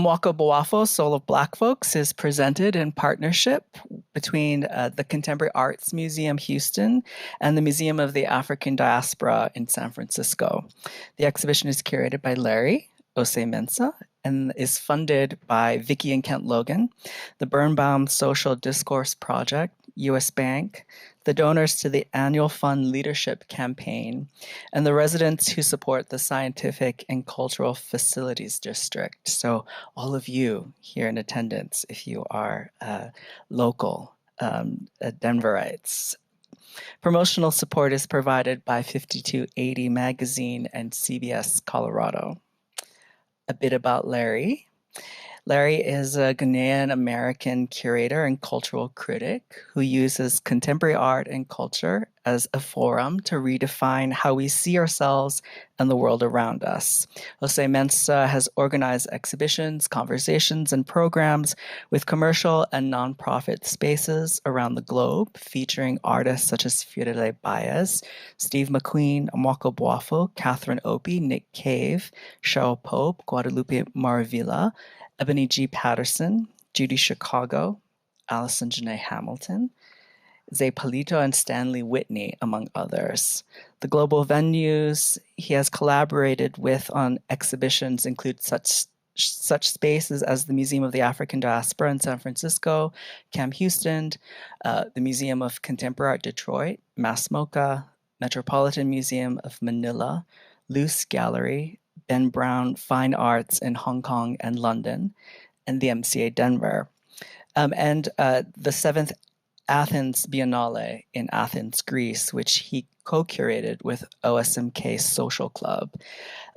Amoako Boafo, Soul of Black Folks, is presented in partnership between the Contemporary Arts Museum Houston and the Museum of the African Diaspora in San Francisco. The exhibition is curated by Larry Ossei-Mensah and is funded by Vicki and Kent Logan, the Birnbaum Social Discourse Project, U.S. Bank, the donors to the annual Fund Leadership Campaign, and the residents who support the Scientific and Cultural Facilities District. So all of you here in attendance, if you are local Denverites. Promotional support is provided by 5280 Magazine and CBS Colorado. A bit about Larry. Larry is a Ghanaian-American curator and cultural critic who uses contemporary art and culture as a forum to redefine how we see ourselves and the world around us. Ossei-Mensah has organized exhibitions, conversations, and programs with commercial and nonprofit spaces around the globe, featuring artists such as Fiorella Baez, Steve McQueen, Amoako Boafo, Catherine Opie, Nick Cave, Cheryl Pope, Guadalupe Maravilla, Ebony G. Patterson, Judy Chicago, Allison Janae Hamilton, Zay Palito, and Stanley Whitney, among others. The global venues he has collaborated with on exhibitions include such spaces as the Museum of the African Diaspora in San Francisco, Cam Houston, the Museum of Contemporary Art Detroit, MASMOCA, Metropolitan Museum of Manila, Luce Gallery, Ben Brown Fine Arts in Hong Kong and London, and the MCA Denver. And the 7th Athens Biennale in Athens, Greece, which he co-curated with OSMK Social Club.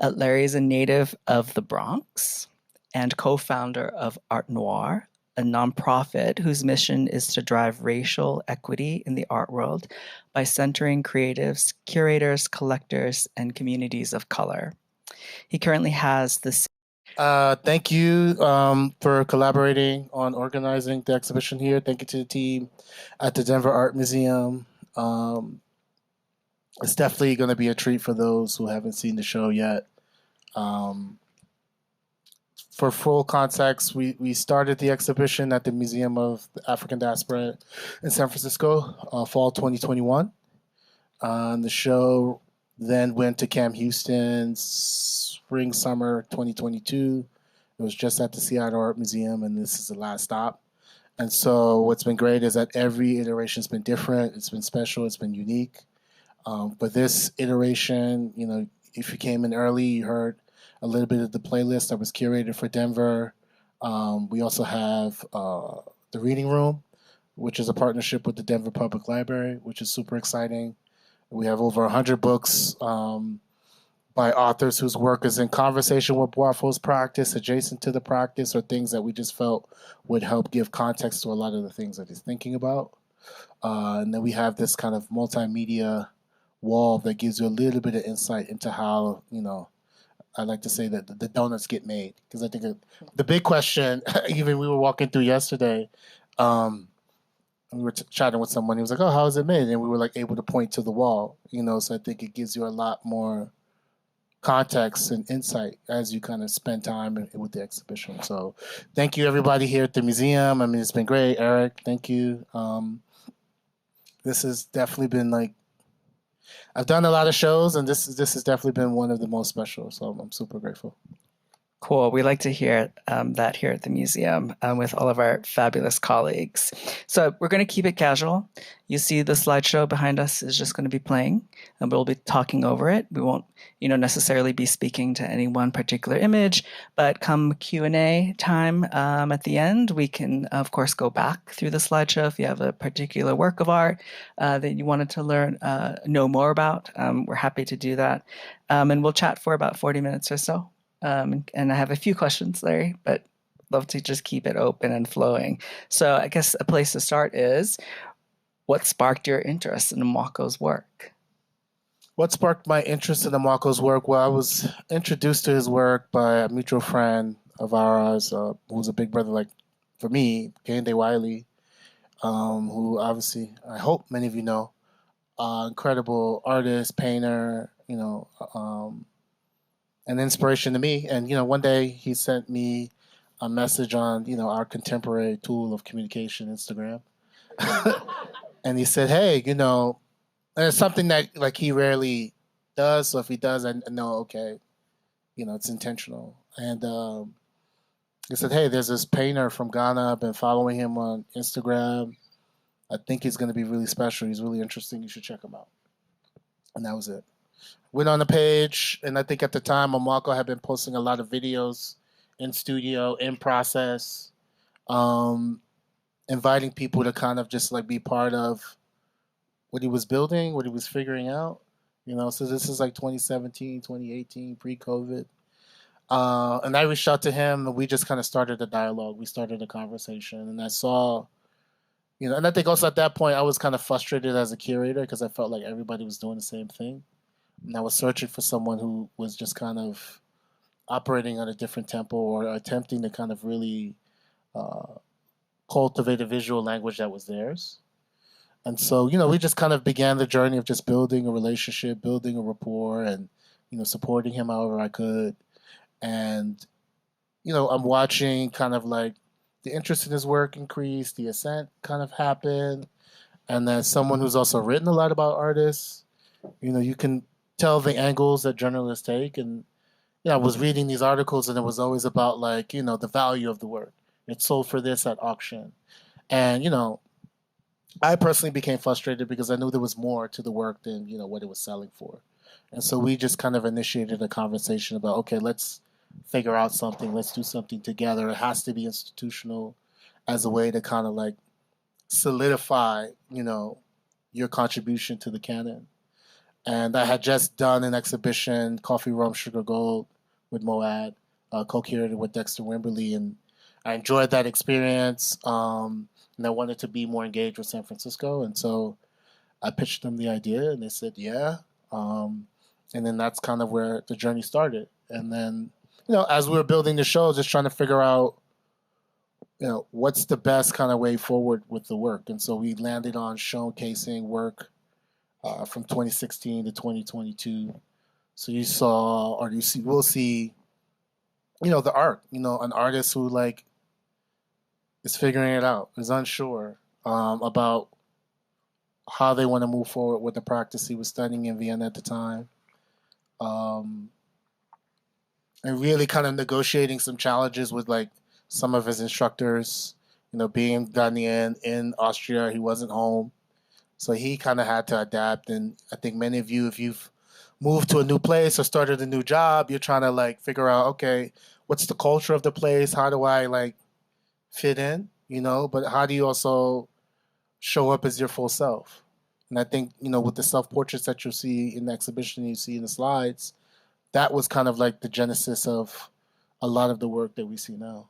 Larry is a native of the Bronx and co-founder of Art Noir, a nonprofit whose mission is to drive racial equity in the art world by centering creatives, curators, collectors, and communities of color. He currently has the... Thank you for collaborating on organizing the exhibition here. Thank you to the team at the Denver Art Museum. It's definitely going to be a treat for those who haven't seen the show yet. For full context, we started the exhibition at the Museum of the African Diaspora in San Francisco, fall 2021. The show then went to Cam Houston spring, summer 2022. It was just at the Seattle Art Museum, and this is the last stop. And so what's been great is that every iteration's been different. It's been special. It's been unique. But this iteration, you know, if you came in early, you heard a little bit of the playlist that was curated for Denver. We also have the Reading Room, which is a partnership with the Denver Public Library, which is super exciting. We have over 100 books by authors whose work is in conversation with Boafo's practice, adjacent to the practice, or things that we just felt would help give context to a lot of the things that he's thinking about. And then we have this kind of multimedia wall that gives you a little bit of insight into how, you know, I like to say that the donuts get made. Because I think the big question, even we were walking through yesterday, we were chatting with someone. He was like, "Oh, how is it made?" And we were like able to point to the wall, you know. So I think it gives you a lot more context and insight as you kind of spend time with the exhibition. So thank you everybody here at the museum. I mean, it's been great. Eric, thank you. This has definitely been like, I've done a lot of shows, and this has definitely been one of the most special. So I'm super grateful. Cool. We like to hear that here at the museum with all of our fabulous colleagues. So we're going to keep it casual. You see the slideshow behind us is just going to be playing, and we'll be talking over it. We won't, necessarily be speaking to any one particular image, but come Q&A time at the end, we can, of course, go back through the slideshow if you have a particular work of art that you wanted to know more about. We're happy to do that. And we'll chat for about 40 minutes or so. And I have a few questions, Larry, but love to just keep it open and flowing. So I guess a place to start is, what sparked your interest in Amaako's work? What sparked my interest in Amaako's work? Well, I was introduced to his work by a mutual friend of ours, who was a big brother, like for me, Kehinde Wiley, who obviously I hope many of you know, incredible artist, painter, an inspiration to me. And, one day he sent me a message on, our contemporary tool of communication, Instagram. And he said, "Hey, and it's something that like he rarely does. So if he does, I know, okay, it's intentional." And he said, "Hey, there's this painter from Ghana. I've been following him on Instagram. I think he's going to be really special. He's really interesting. You should check him out." And that was it. Went on the page, and I think at the time, Amoako had been posting a lot of videos in studio, in process, um, inviting people to kind of just like be part of what he was building, what he was figuring out. So this is like 2017, 2018, pre-COVID. And I reached out to him, and we just kind of started a dialogue. We started a conversation, and I saw, and I think also at that point I was kind of frustrated as a curator because I felt like everybody was doing the same thing, and I was searching for someone who was just kind of operating on a different tempo or attempting to kind of really uh, cultivate a visual language that was theirs. And so, we just kind of began the journey of just building a relationship, building a rapport, and supporting him however I could. And I'm watching kind of like the interest in his work increase, the ascent kind of happen, and then someone who's also written a lot about artists, you can tell the angles that journalists take. And I was reading these articles, and it was always about like the value of the work. It sold for this at auction, and I personally became frustrated because I knew there was more to the work than what it was selling for. And so we just kind of initiated a conversation about, okay, let's figure out something. Let's do something together. It has to be institutional as a way to kind of like solidify, your contribution to the canon. And I had just done an exhibition, Coffee, Rum, Sugar, Gold, with Moad, co-curated with Dexter Wimberly, and I enjoyed that experience. And I wanted to be more engaged with San Francisco, and so I pitched them the idea, and they said, "Yeah." And then that's kind of where the journey started. And then, as we were building the show, just trying to figure out, what's the best kind of way forward with the work. And so we landed on showcasing work from 2016 to 2022. So you saw, or you see, we'll see, the art. An artist who like is figuring it out, is unsure about how they want to move forward with the practice. He was studying in Vienna at the time. Um, and really kind of negotiating some challenges with like some of his instructors, being Ghanaian in Austria, he wasn't home. So he kind of had to adapt. And I think many of you, if you've moved to a new place or started a new job, you're trying to like figure out, okay, what's the culture of the place? How do I like fit in, but how do you also show up as your full self? And I think, with the self-portraits that you'll see in the exhibition, you see in the slides, that was kind of like the genesis of a lot of the work that we see now.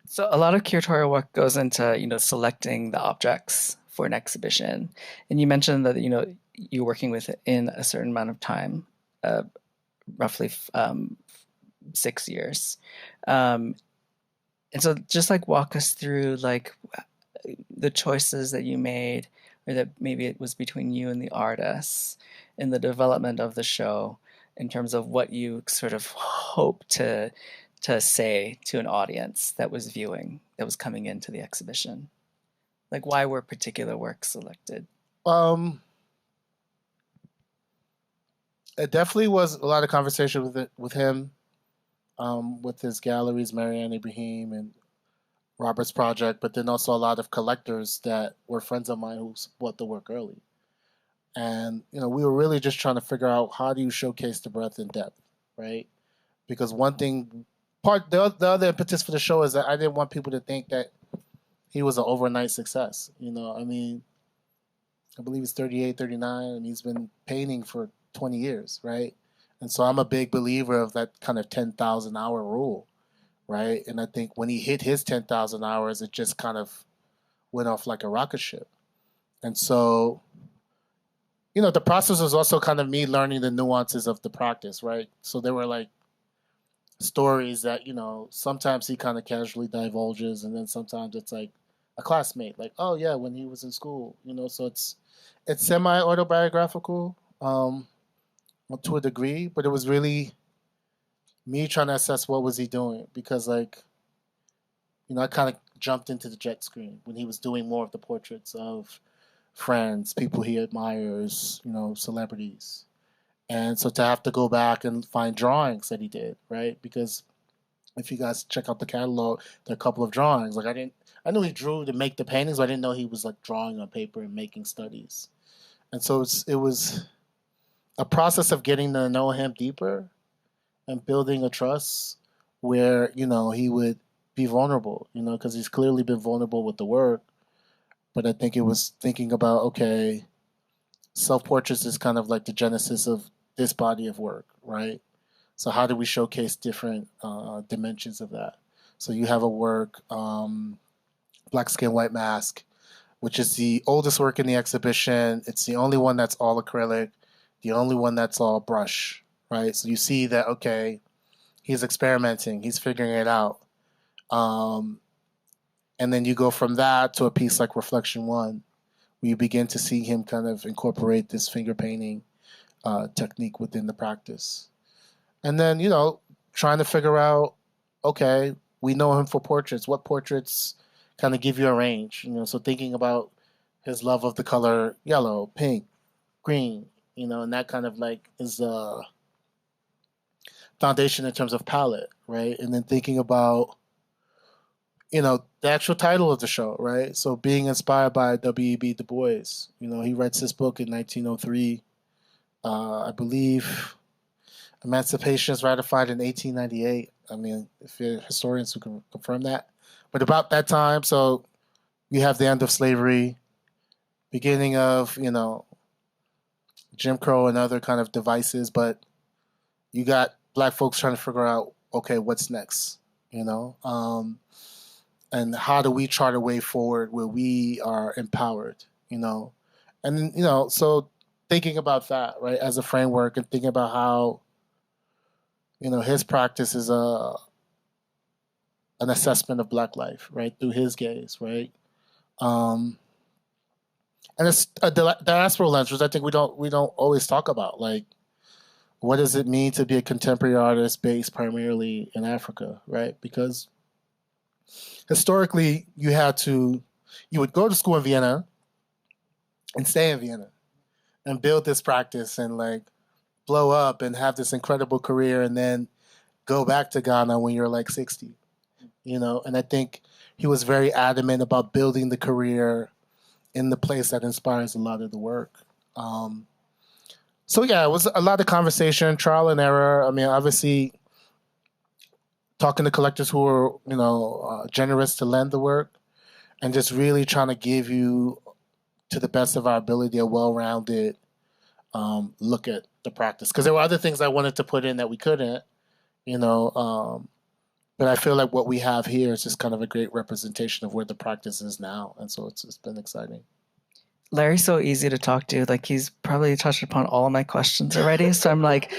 So a lot of curatorial work goes into, selecting the objects for an exhibition. And you mentioned that, you're working with it in a certain amount of time, roughly 6 years. And so just like walk us through like the choices that you made, or that maybe it was between you and the artists in the development of the show, in terms of what you sort of hope to say to an audience that was viewing, that was coming into the exhibition. Like, why were particular works selected? Um, it definitely was a lot of conversation with him, with his galleries, Marianne Ibrahim and Robert's project, but then also a lot of collectors that were friends of mine who bought the work early. And we were really just trying to figure out, how do you showcase the breadth and depth, right? Because one thing, the other impetus for the show is that I didn't want people to think that he was an overnight success. I mean, I believe he's 38, 39, and he's been painting for 20 years, right? And so I'm a big believer of that kind of 10,000 hour rule, right? And I think when he hit his 10,000 hours, it just kind of went off like a rocket ship. And so, the process was also kind of me learning the nuances of the practice, right? So there were like stories that, sometimes he kind of casually divulges, and then sometimes it's like a classmate, like, oh yeah, when he was in school, so it's semi autobiographical, to a degree, but it was really me trying to assess what was he doing, because like, I kind of jumped into the jet screen when he was doing more of the portraits of friends, people he admires, celebrities. And so to have to go back and find drawings that he did, right? Because if you guys check out the catalog, there are a couple of drawings. Like I knew he drew to make the paintings, but I didn't know he was like drawing on paper and making studies. And so it was a process of getting to know him deeper and building a trust where, he would be vulnerable, because he's clearly been vulnerable with the work. But I think it was thinking about, okay, self portraits is kind of like the genesis of this body of work, right? So how do we showcase different dimensions of that? So you have a work, Black Skin, White Mask, which is the oldest work in the exhibition. It's the only one that's all acrylic, the only one that's all brush, right? So you see that, okay, he's experimenting, he's figuring it out. And then you go from that to a piece like Reflection One, where you begin to see him kind of incorporate this finger painting technique within the practice. And then, trying to figure out, okay, we know him for portraits. What portraits kind of give you a range? So thinking about his love of the color yellow, pink, green, and that kind of like is a foundation in terms of palette, right? And then thinking about, the actual title of the show, right? So being inspired by W.E.B. Du Bois. He writes this book in 1903. I believe Emancipation is ratified in 1898. I mean, if you're historians who can confirm that. But about that time, so you have the end of slavery, beginning of, Jim Crow and other kind of devices, but you got black folks trying to figure out, okay, what's next, and how do we chart a way forward where we are empowered, and so thinking about that, right, as a framework, and thinking about how, his practice is an assessment of Black life, right, through his gaze, right, and it's a diasporal lens, which I think we don't always talk about, like, what does it mean to be a contemporary artist based primarily in Africa, right? Because historically, you would go to school in Vienna and stay in Vienna and build this practice and like blow up and have this incredible career, and then go back to Ghana when you're like 60, And I think he was very adamant about building the career in the place that inspires a lot of the work. So yeah, it was a lot of conversation, trial and error. I mean, obviously, talking to collectors who were, generous to lend the work, and just really trying to give you, to the best of our ability, a well-rounded look at the practice. Because there were other things I wanted to put in that we couldn't, but I feel like what we have here is just kind of a great representation of where the practice is now, and so it's been exciting. Larry's so easy to talk to. Like, he's probably touched upon all of my questions already. So I'm like,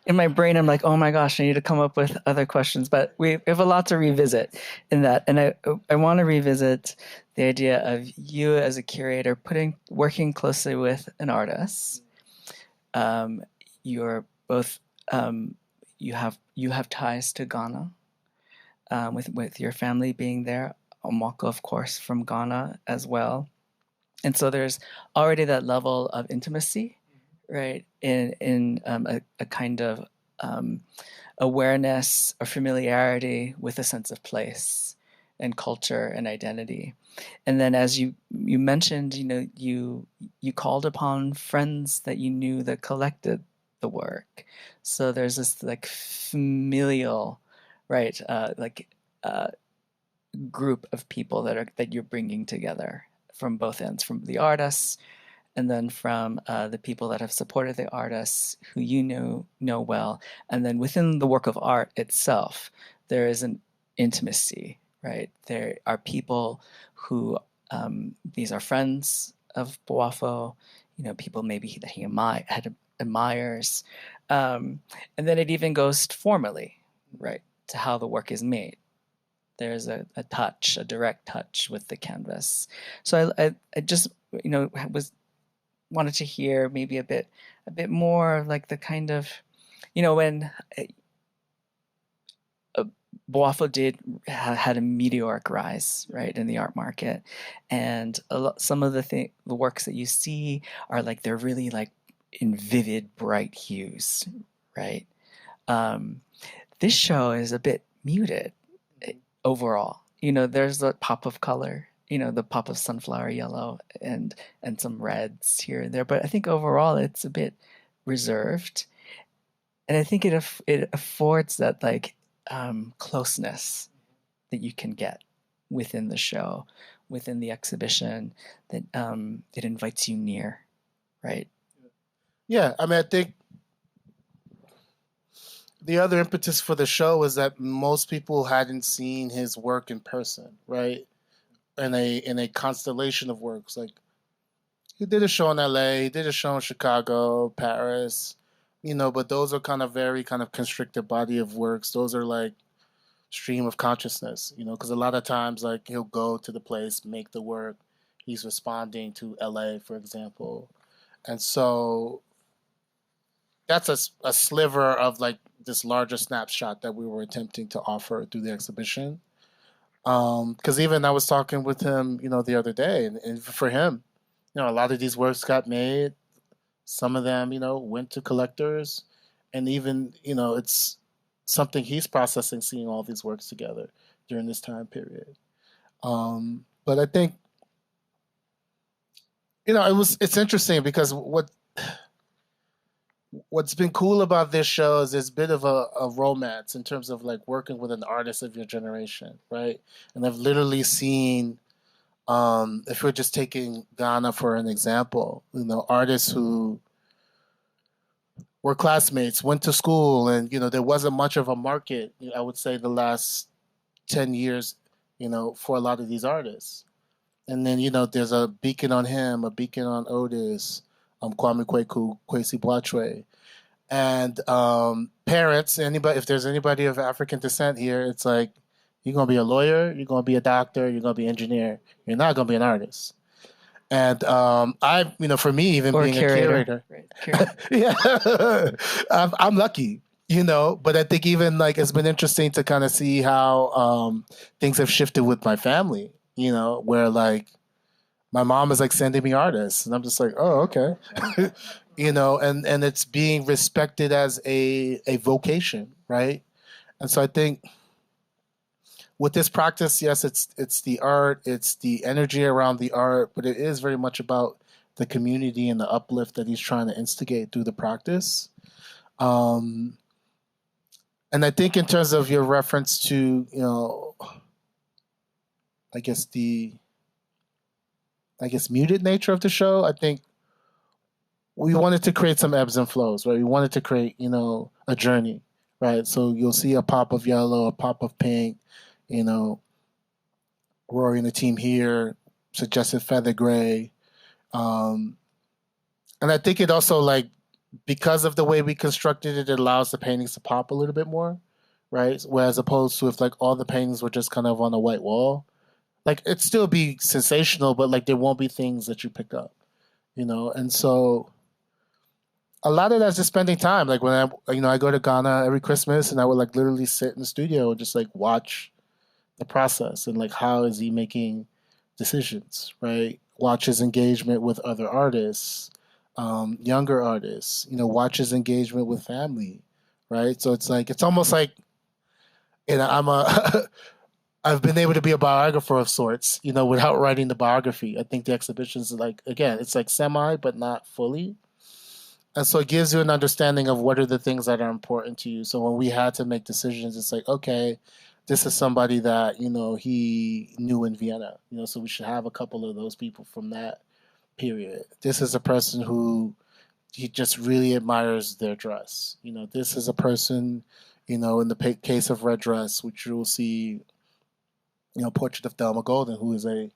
in my brain, I'm like, oh my gosh, I need to come up with other questions. But we have a lot to revisit in that. And I want to revisit the idea of you as a curator working closely with an artist. You're both, you have ties to Ghana, with your family being there. Amoako, of course, from Ghana as well. And so there's already that level of intimacy, right, in a kind of awareness or familiarity with a sense of place and culture and identity. And then, as you mentioned, you called upon friends that you knew that collected the work. So there's this like familial, right, group of people that you're bringing together from both ends, from the artists, and then from the people that have supported the artists who you know well. And then within the work of art itself, there is an intimacy, right? There are people who, these are friends of Boafo, people maybe that he admires. And then it even goes formally, right, to how the work is made. There's a touch, a direct touch with the canvas. So I just, wanted to hear maybe a bit more of like the kind of, when Boafo had a meteoric rise, right, in the art market, and some of the works that you see are like they're really like in vivid, bright hues, right? Um, this show is a bit muted overall. There's the pop of color, the pop of sunflower yellow and some reds here and there, but I think overall it's a bit reserved, and I think it affords that like closeness that you can get within the show, within the exhibition, that it invites you near, right? Yeah, I mean, I think the other impetus for the show was that most people hadn't seen his work in person, right? In a constellation of works. Like he did a show in LA, he did a show in Chicago, Paris, but those are kind of very kind of constricted body of works. Those are like stream of consciousness, because a lot of times like he'll go to the place, make the work, he's responding to LA, for example. And so that's a sliver of like this larger snapshot that we were attempting to offer through the exhibition. Because even I was talking with him, the other day, and for him, a lot of these works got made. Some of them, went to collectors, and even, it's something he's processing, seeing all these works together during this time period. But I think, it's interesting because what's been cool about this show is there's a bit of a romance in terms of like working with an artist of your generation, right? And I've literally seen, if we're just taking Ghana for an example, artists who were classmates, went to school, and there wasn't much of a market. I would say the last 10 years, for a lot of these artists. And then there's a beacon on him, a beacon on Otis, Kwame Kweku, Kwesi Boatway, and parents. Anybody, if there's anybody of African descent here, it's like you're gonna be a lawyer, you're gonna be a doctor, you're gonna be an engineer. You're not gonna be an artist. And for me, even Or being a curator, right? Curator. yeah, I'm lucky, But I think even like it's been interesting to kind of see how things have shifted with my family, where like my mom is like sending me artists, and I'm just like, oh, okay, and it's being respected as a vocation, right? And so I think with this practice, yes, it's the art, it's the energy around the art, but it is very much about the community and the uplift that he's trying to instigate through the practice. Um, and I think in terms of your reference to, I guess muted nature of the show, I think we wanted to create some ebbs and flows, right? We wanted to create, a journey, right? So you'll see a pop of yellow, a pop of pink, Rory and the team here suggested feather gray. And I think it also like because of the way we constructed it, it allows the paintings to pop a little bit more, right? Whereas opposed to if like all the paintings were just kind of on a white wall, like it'd still be sensational, but like there won't be things that you pick up, And so a lot of that's just spending time. Like when I go to Ghana every Christmas, and I would like literally sit in the studio and just like watch the process and like how is he making decisions, right? Watch his engagement with other artists, younger artists, watch his engagement with family, right? So it's like it's almost like I'm a I've been able to be a biographer of sorts, without writing the biography. I think the exhibitions like again, it's like semi but not fully. And so it gives you an understanding of what are the things that are important to you. So when we had to make decisions, it's like, okay, this is somebody that, he knew in Vienna, so we should have a couple of those people from that period. This is a person who he just really admires their dress. This is a person, in the case of Red Dress, which you will see, portrait of Thelma Golden, who is a,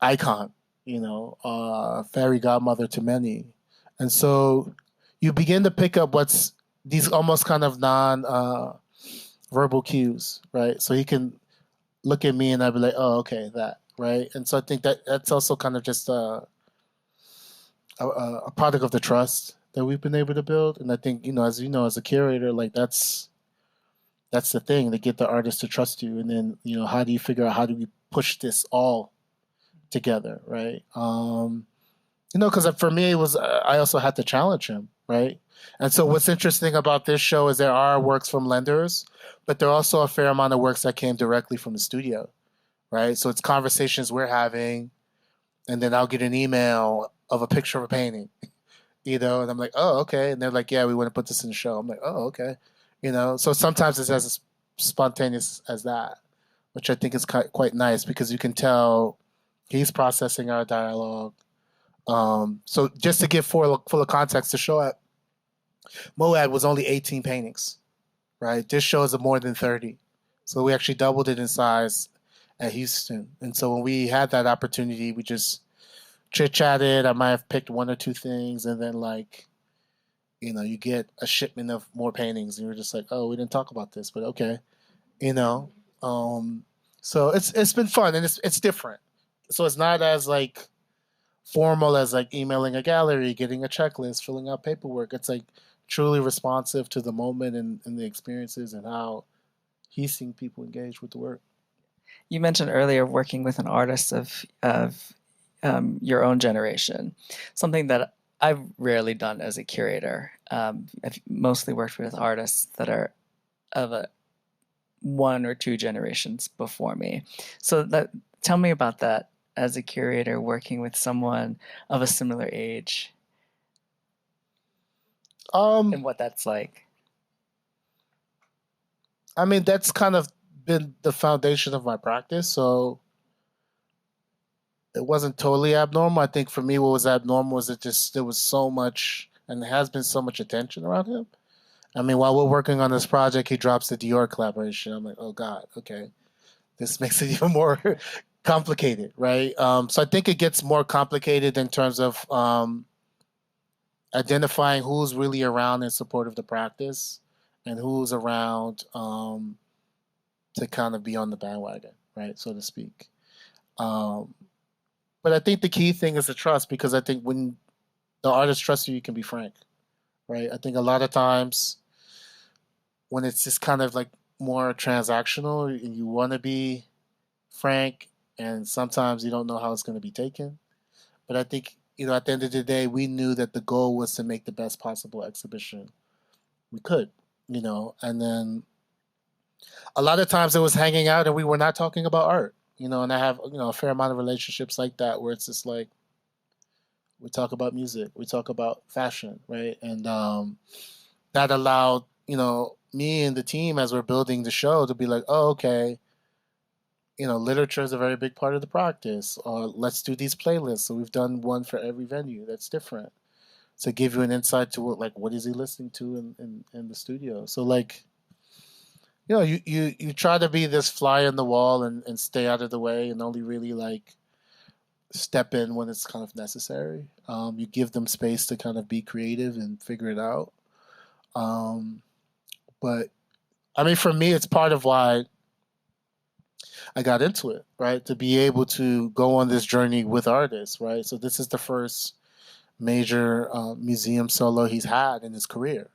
icon, fairy godmother to many. And so you begin to pick up what's these almost kind of verbal cues, right? So he can look at me and I'd be like, oh, okay, that, right? And so I think that's also kind of just a product of the trust that we've been able to build. And I think, as you know, as a curator, like that's That's the thing, to get the artist to trust you. And then, how do you figure out how do we push this all together, right? Because for me, it was, I also had to challenge him, right? And so what's interesting about this show is there are works from lenders, but there are also a fair amount of works that came directly from the studio, right? So it's conversations we're having, and then I'll get an email of a picture of a painting, and I'm like, oh, okay. And they're like, yeah, we want to put this in the show. I'm like, oh, okay. So sometimes it's as spontaneous as that, which I think is quite nice because you can tell he's processing our dialogue. So just to give full of context, the show at Moab was only 18 paintings, right? This show is more than 30. So we actually doubled it in size at Houston. And so when we had that opportunity, we just chit chatted. I might have picked one or two things, and then you get a shipment of more paintings, and you're just like, oh, we didn't talk about this, but okay, you know. So it's been fun, and it's different. So it's not as formal as emailing a gallery, getting a checklist, filling out paperwork. It's truly responsive to the moment and the experiences and how he's seeing people engage with the work. You mentioned earlier working with an artist of your own generation, something that I've rarely done as a curator. I've mostly worked with artists that are of a one or two generations before me. So tell me about that as a curator working with someone of a similar age and what that's like. I mean, that's kind of been the foundation of my practice. So it wasn't totally abnormal. I think for me, what was abnormal was there was so much, and there has been so much attention around him. I mean, while we're working on this project, he drops the Dior collaboration. I'm like, oh God, okay, this makes it even more complicated, right? So I think it gets more complicated in terms of identifying who's really around in support of the practice and who's around to kind of be on the bandwagon, right, so to speak. But I think the key thing is the trust, because I think when the artist trusts you, you can be frank, right? I think a lot of times when it's just kind of more transactional and you want to be frank, and sometimes you don't know how it's going to be taken. But I think, at the end of the day, we knew that the goal was to make the best possible exhibition we could, and then a lot of times it was hanging out and we were not talking about art, and I have, a fair amount of relationships like that where it's just we talk about music, we talk about fashion, right? And that allowed, me and the team as we're building the show to be like, oh, okay, literature is a very big part of the practice. Let's do these playlists. So we've done one for every venue that's different to give you an insight to what is he listening to in the studio. So you try to be this fly on the wall and stay out of the way and only really step in when it's kind of necessary. You give them space to kind of be creative and figure it out. But I mean, for me, it's part of why I got into it, right? To be able to go on this journey with artists, right? So this is the first major museum solo he's had in his career,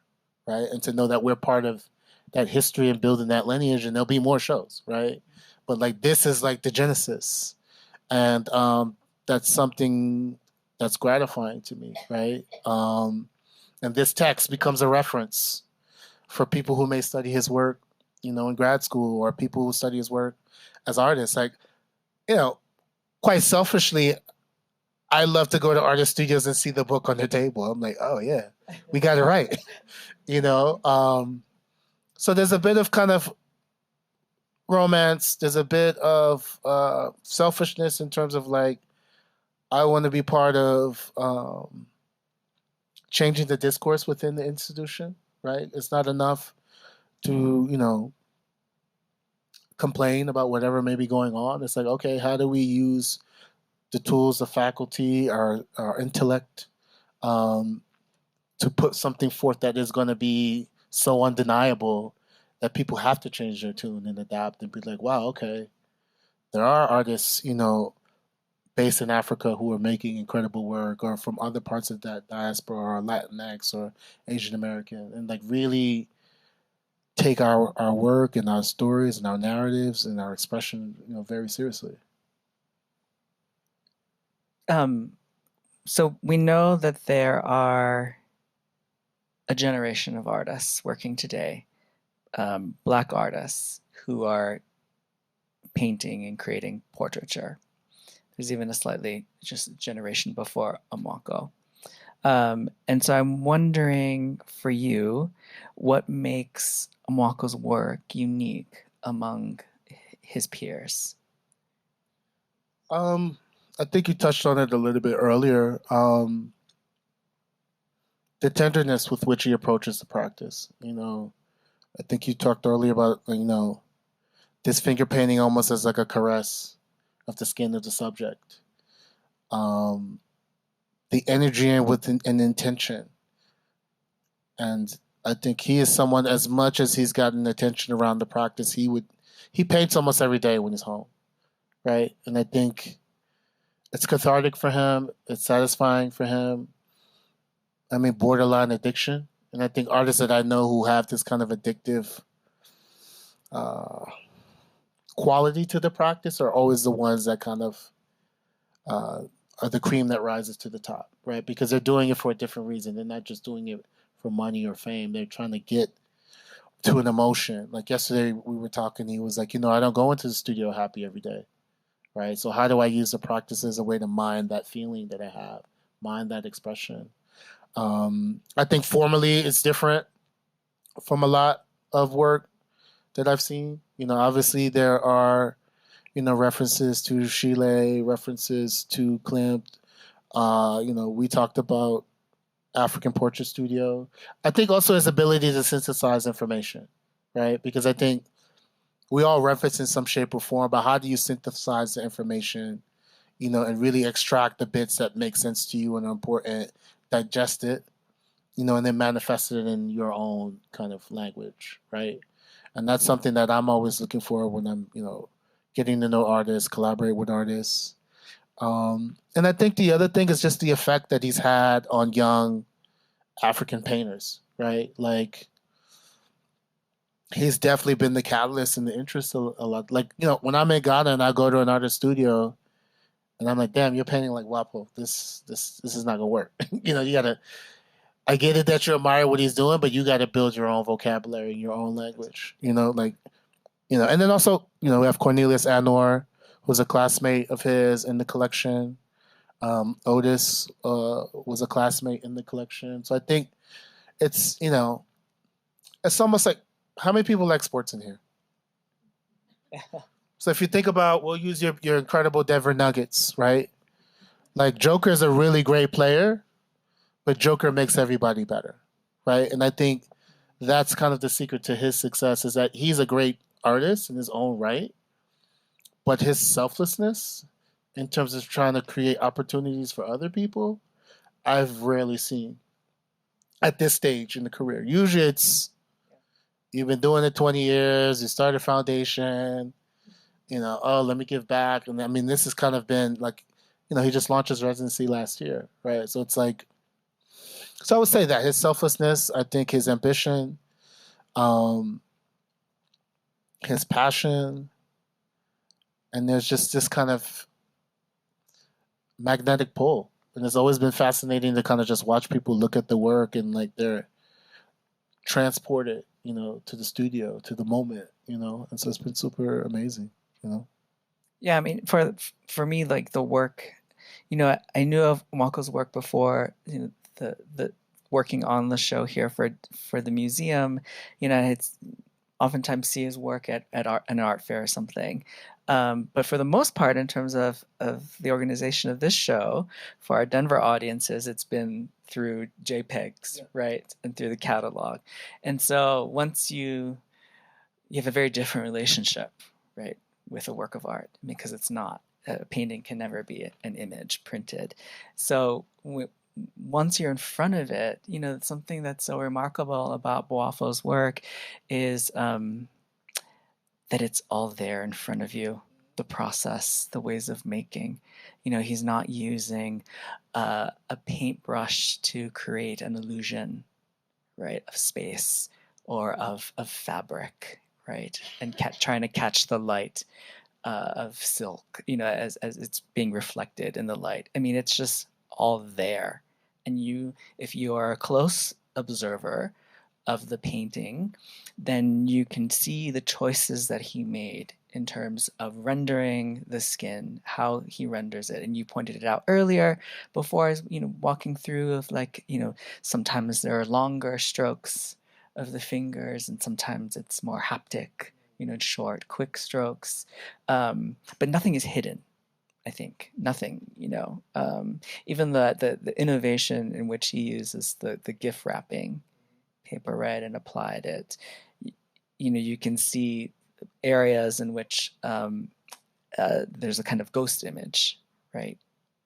right? And to know that we're part of that history and building that lineage, and there'll be more shows, right? But this is the genesis, and that's something that's gratifying to me, right? And this text becomes a reference for people who may study his work, in grad school, or people who study his work as artists. Quite selfishly, I love to go to artist studios and see the book on the table. I'm like, oh yeah, we got it right, So there's a bit of kind of romance. There's a bit of selfishness in terms of I want to be part of changing the discourse within the institution, right? It's not enough to, complain about whatever may be going on. It's okay, how do we use the tools, the faculty, our intellect, to put something forth that is going to be so undeniable that people have to change their tune and adapt and be like, wow, okay, there are artists, based in Africa who are making incredible work, or from other parts of that diaspora, or Latinx, or Asian American, and really take our work and our stories and our narratives and our expression, very seriously. Um, so we know that there are a generation of artists working today, Black artists who are painting and creating portraiture. There's even a slightly just generation before Amoako. And so I'm wondering for you, what makes Amoako's work unique among his peers? Um, I think you touched on it a little bit earlier. The tenderness with which he approaches the practice. I think you talked earlier about this finger painting almost as like a caress of the skin of the subject. Um, the energy and with an intention, and I think he is someone, as much as he's gotten attention around the practice, he paints almost every day when he's home, right? And I think it's cathartic for him. It's satisfying for him. I mean, borderline addiction. And I think artists that I know who have this kind of addictive uh, quality to the practice are always the ones that kind of uh, are the cream that rises to the top, right? Because they're doing it for a different reason. They're not just doing it for money or fame. They're trying to get to an emotion. Like yesterday, we were talking. He was like, I don't go into the studio happy every day, right? So how do I use the practice as a way to mine that feeling that I have, mine that expression? I think formally it's different from a lot of work that I've seen. Obviously there are, references to Chile, references to Klimt. We talked about African Portrait Studio. I think also his ability to synthesize information, right? Because I think we all reference in some shape or form, but how do you synthesize the information, and really extract the bits that make sense to you and are important, digest it, and then manifest it in your own kind of language, right? And that's something that I'm always looking for when I'm, getting to know artists, collaborate with artists. And I think the other thing is just the effect that he's had on young African painters, right? Like he's definitely been the catalyst and the interest a lot. Like, when I'm in Ghana and I go to an artist studio and I'm like, damn, you're painting like Wapo. This is not gonna work. You gotta, I get it that you admire what he's doing, but you gotta build your own vocabulary, your own language. And then also, we have Cornelius Anor, who's a classmate of his in the collection. Otis was a classmate in the collection. So I think it's, it's almost like, how many people like sports in here? So if you think about, we'll use your incredible Denver Nuggets, right? Like Joker's a really great player, but Joker makes everybody better, right? And I think that's kind of the secret to his success is that he's a great artist in his own right, but his selflessness in terms of trying to create opportunities for other people, I've rarely seen at this stage in the career. Usually it's you've been doing it 20 years, you started a foundation, oh, let me give back. And I mean, this has kind of been like, he just launched his residency last year, right? So it's like, so I would say that his selflessness, I think his ambition, um, his passion, and there's just this kind of magnetic pull. And it's always been fascinating to kind of just watch people look at the work and like they're transported, to the studio, to the moment, and so it's been super amazing. Yeah, I mean, for me, like the work, I knew of Mako's work before, the working on the show here for the museum. It's oftentimes see his work at an art fair or something. But for the most part, in terms of the organization of this show, for our Denver audiences, it's been through JPEGs, yeah, right, and through the catalog. And so once you have a very different relationship, right, with a work of art because it's not a painting can never be an image printed. So once you're in front of it, something that's so remarkable about Boafo's work is that it's all there in front of you. The process, the ways of making. He's not using a paintbrush to create an illusion, right, of space or of fabric, right? And trying to catch the light of silk, as it's being reflected in the light. I mean, it's just all there. And if you are a close observer of the painting, then you can see the choices that he made in terms of rendering the skin, how he renders it. And you pointed it out earlier before, as walking through of like, sometimes there are longer strokes of the fingers, and sometimes it's more haptic, short, quick strokes. But nothing is hidden. I think nothing, even the innovation in which he uses the gift wrapping paper, right, and applied it. You can see areas in which there's a kind of ghost image, right?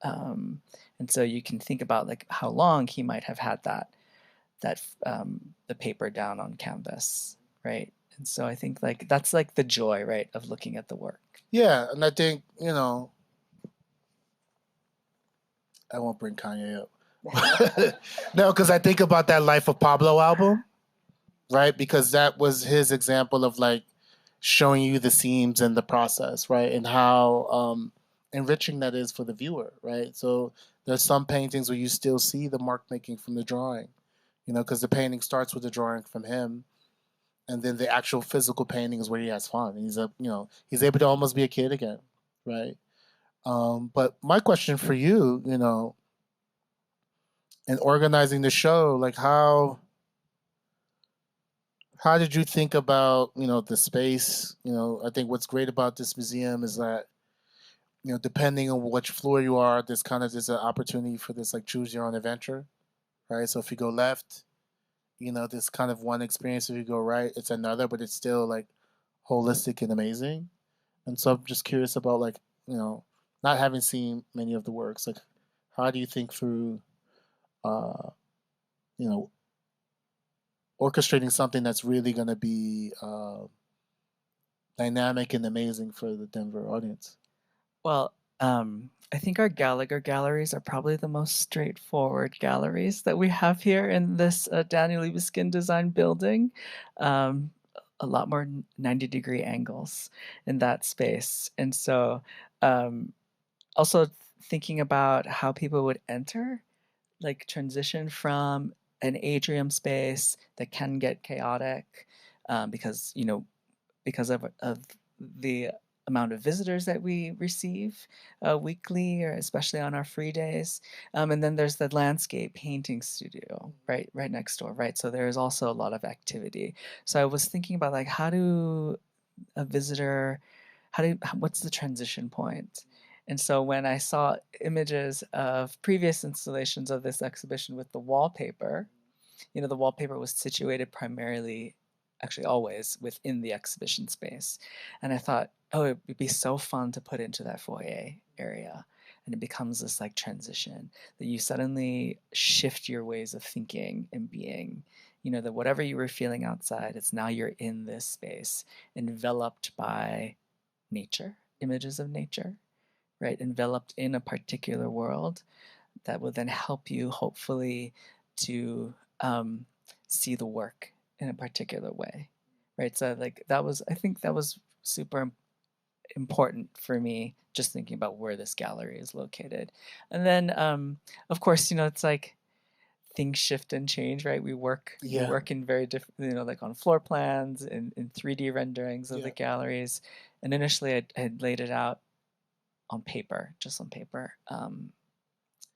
And so you can think about like how long he might have had the paper down on canvas, right? And so I think like that's like the joy, right, of looking at the work. Yeah, and I think I won't bring Kanye up. No, because I think about that Life of Pablo album, right? Because that was his example of like showing you the seams and the process, right? And how enriching that is for the viewer, right? So there's some paintings where you still see the mark making from the drawing, because the painting starts with the drawing from him, and then the actual physical painting is where he has fun. And he's able to almost be a kid again, right? But my question for you, in organizing the show, like how did you think about the space? I think what's great about this museum is that depending on which floor you are, there's an opportunity for this like choose your own adventure, right? So if you go left, this kind of one experience. If you go right, it's another, but it's still like holistic and amazing. And so I'm just curious about like not having seen many of the works, like how do you think through uh, you know orchestrating something that's really going to be dynamic and amazing for the Denver audience? Well, I think our Gallagher galleries are probably the most straightforward galleries that we have here in this Daniel Libeskind design building. Um, a lot more 90-degree angles in that space. And so um, also thinking about how people would enter, like transition from an atrium space that can get chaotic because, because of the amount of visitors that we receive weekly, or especially on our free days. And then there's the landscape painting studio right next door, right? So there is also a lot of activity. So I was thinking about like how do a visitor, what's the transition point? And so when I saw images of previous installations of this exhibition with the wallpaper, the wallpaper was situated primarily, actually always, within the exhibition space. And I thought, oh, it would be so fun to put into that foyer area. And it becomes this like transition that you suddenly shift your ways of thinking and being. That whatever you were feeling outside, it's now you're in this space, enveloped by nature, images of nature, right? Enveloped in a particular world that will then help you, hopefully, to see the work in a particular way, right? So like I think that was super important for me, just thinking about where this gallery is located. And then of course, it's like things shift and change, right? We work in very different, like on floor plans and in 3D renderings of the galleries. And initially I had laid it out on paper, just on paper,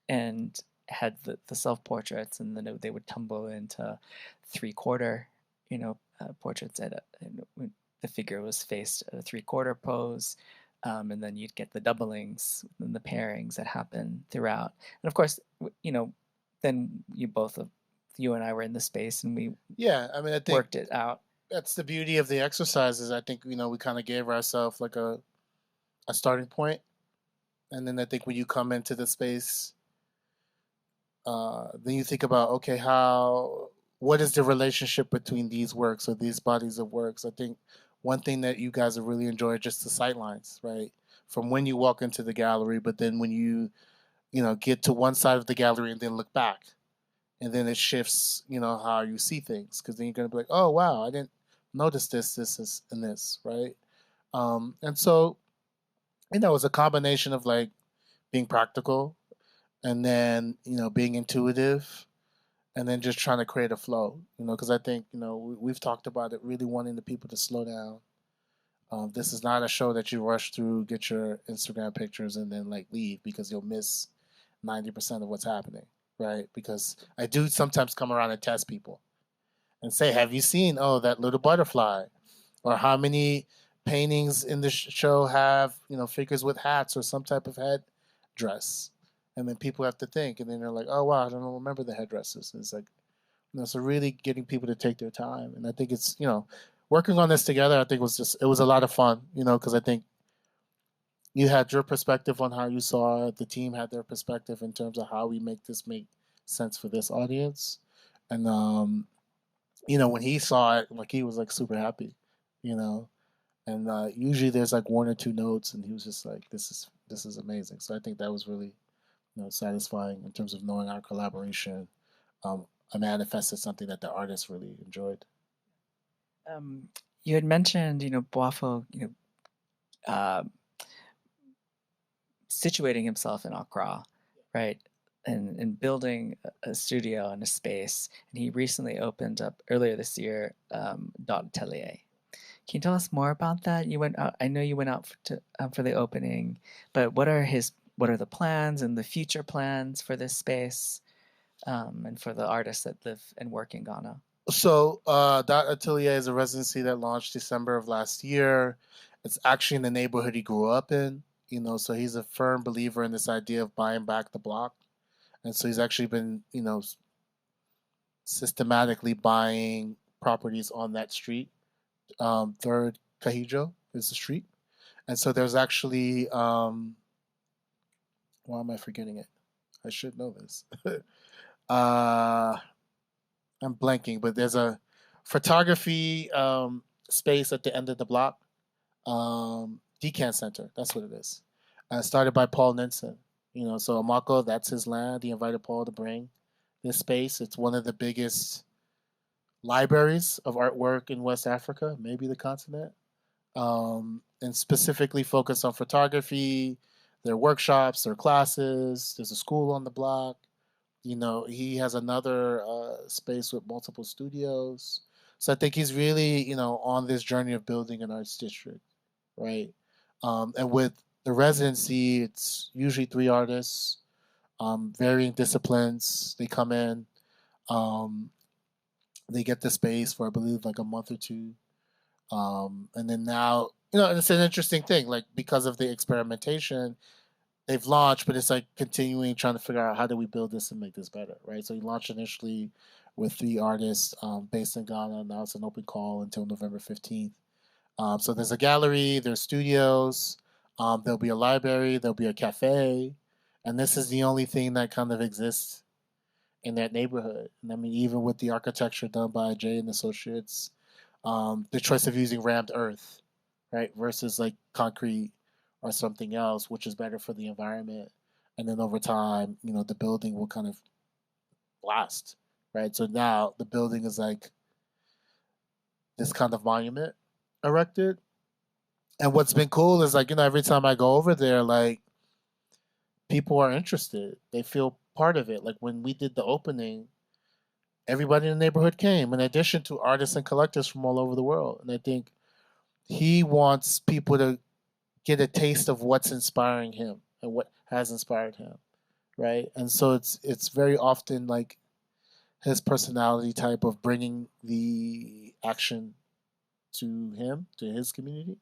and had the self portraits, and then they would tumble into 3/4, portraits the figure was faced at a 3/4 pose, and then you'd get the doublings and the pairings that happen throughout. And of course, then you and I were in the space, and we I mean, I think worked it out. That's the beauty of the exercises. I think we kind of gave ourselves like a starting point, and then I think when you come into the space, then you think about, okay, what is the relationship between these works or these bodies of works? I think one thing that you guys have really enjoyed just the sight lines, right? From when you walk into the gallery, but then when you get to one side of the gallery and then look back, and then it shifts, how you see things, because then you're going to be like, oh wow, I didn't notice this, and this, right? And so, it's a combination of like being practical, and then being intuitive, and then just trying to create a flow, because I think we've talked about it, really wanting the people to slow down. This is not a show that you rush through, get your Instagram pictures, and then like leave, because you'll miss 90% of what's happening, right? Because I do sometimes come around and test people and say, have you seen, that little butterfly? Or how many paintings in the show have, figures with hats or some type of head dress? And then people have to think, and then they're like, oh wow, I don't remember the headdresses. And it's like, so really getting people to take their time. And I think it's, working on this together, I think it was a lot of fun, because I think you had your perspective on how you saw it. The team had their perspective in terms of how we make this make sense for this audience. And, when he saw it, like he was like super happy, you know, and usually there's like one or two notes, and he was just like, this is amazing." So I think that was really, satisfying in terms of knowing our collaboration. I manifested something that the artist really enjoyed. Um, you had mentioned, Boafo, uh, situating himself in Accra, right? And building a studio and a space. And he recently opened up earlier this year, Dot Atelier. Can you tell us more about that? You went out, I know you went out for the opening, but what are the plans and the future plans for this space, and for the artists that live and work in Ghana? So that atelier is a residency that launched December of last year. It's actually in the neighborhood he grew up in. So he's a firm believer in this idea of buying back the block, and so he's actually been, systematically buying properties on that street. Third Cahijo is the street, and so there's actually, why am I forgetting it? I should know this. uh, I'm blanking, but there's a photography space at the end of the block. Decant Center, that's what it is. Started by Paul Ninson. So Amoako, that's his land. He invited Paul to bring this space. It's one of the biggest libraries of artwork in West Africa, maybe the continent, and specifically focused on photography. Their workshops, their classes. There's a school on the block. He has another space with multiple studios. So I think he's really, on this journey of building an arts district, right? And with the residency, it's usually 3 artists, varying disciplines. They come in, um, they get the space for, I believe, like a month or two. And then now, and it's an interesting thing, like because of the experimentation, they've launched, but it's like continuing trying to figure out how do we build this and make this better, right? So he launched initially with 3 artists based in Ghana. Now it's an open call until November 15th. So there's a gallery, there's studios, there'll be a library, there'll be a cafe, and this is the only thing that kind of exists in that neighborhood. And I mean, even with the architecture done by Jay and Associates, the choice of using rammed earth, right, versus like concrete or something else, which is better for the environment. And then over time, the building will kind of last, right? So now the building is like this kind of monument erected. And what's been cool is like, every time I go over there, like people are interested. They feel part of it. Like when we did the opening, everybody in the neighborhood came, in addition to artists and collectors from all over the world. And I think he wants people to get a taste of what's inspiring him and what has inspired him, right? And so it's very often like his personality type of bringing the action to him, to his community,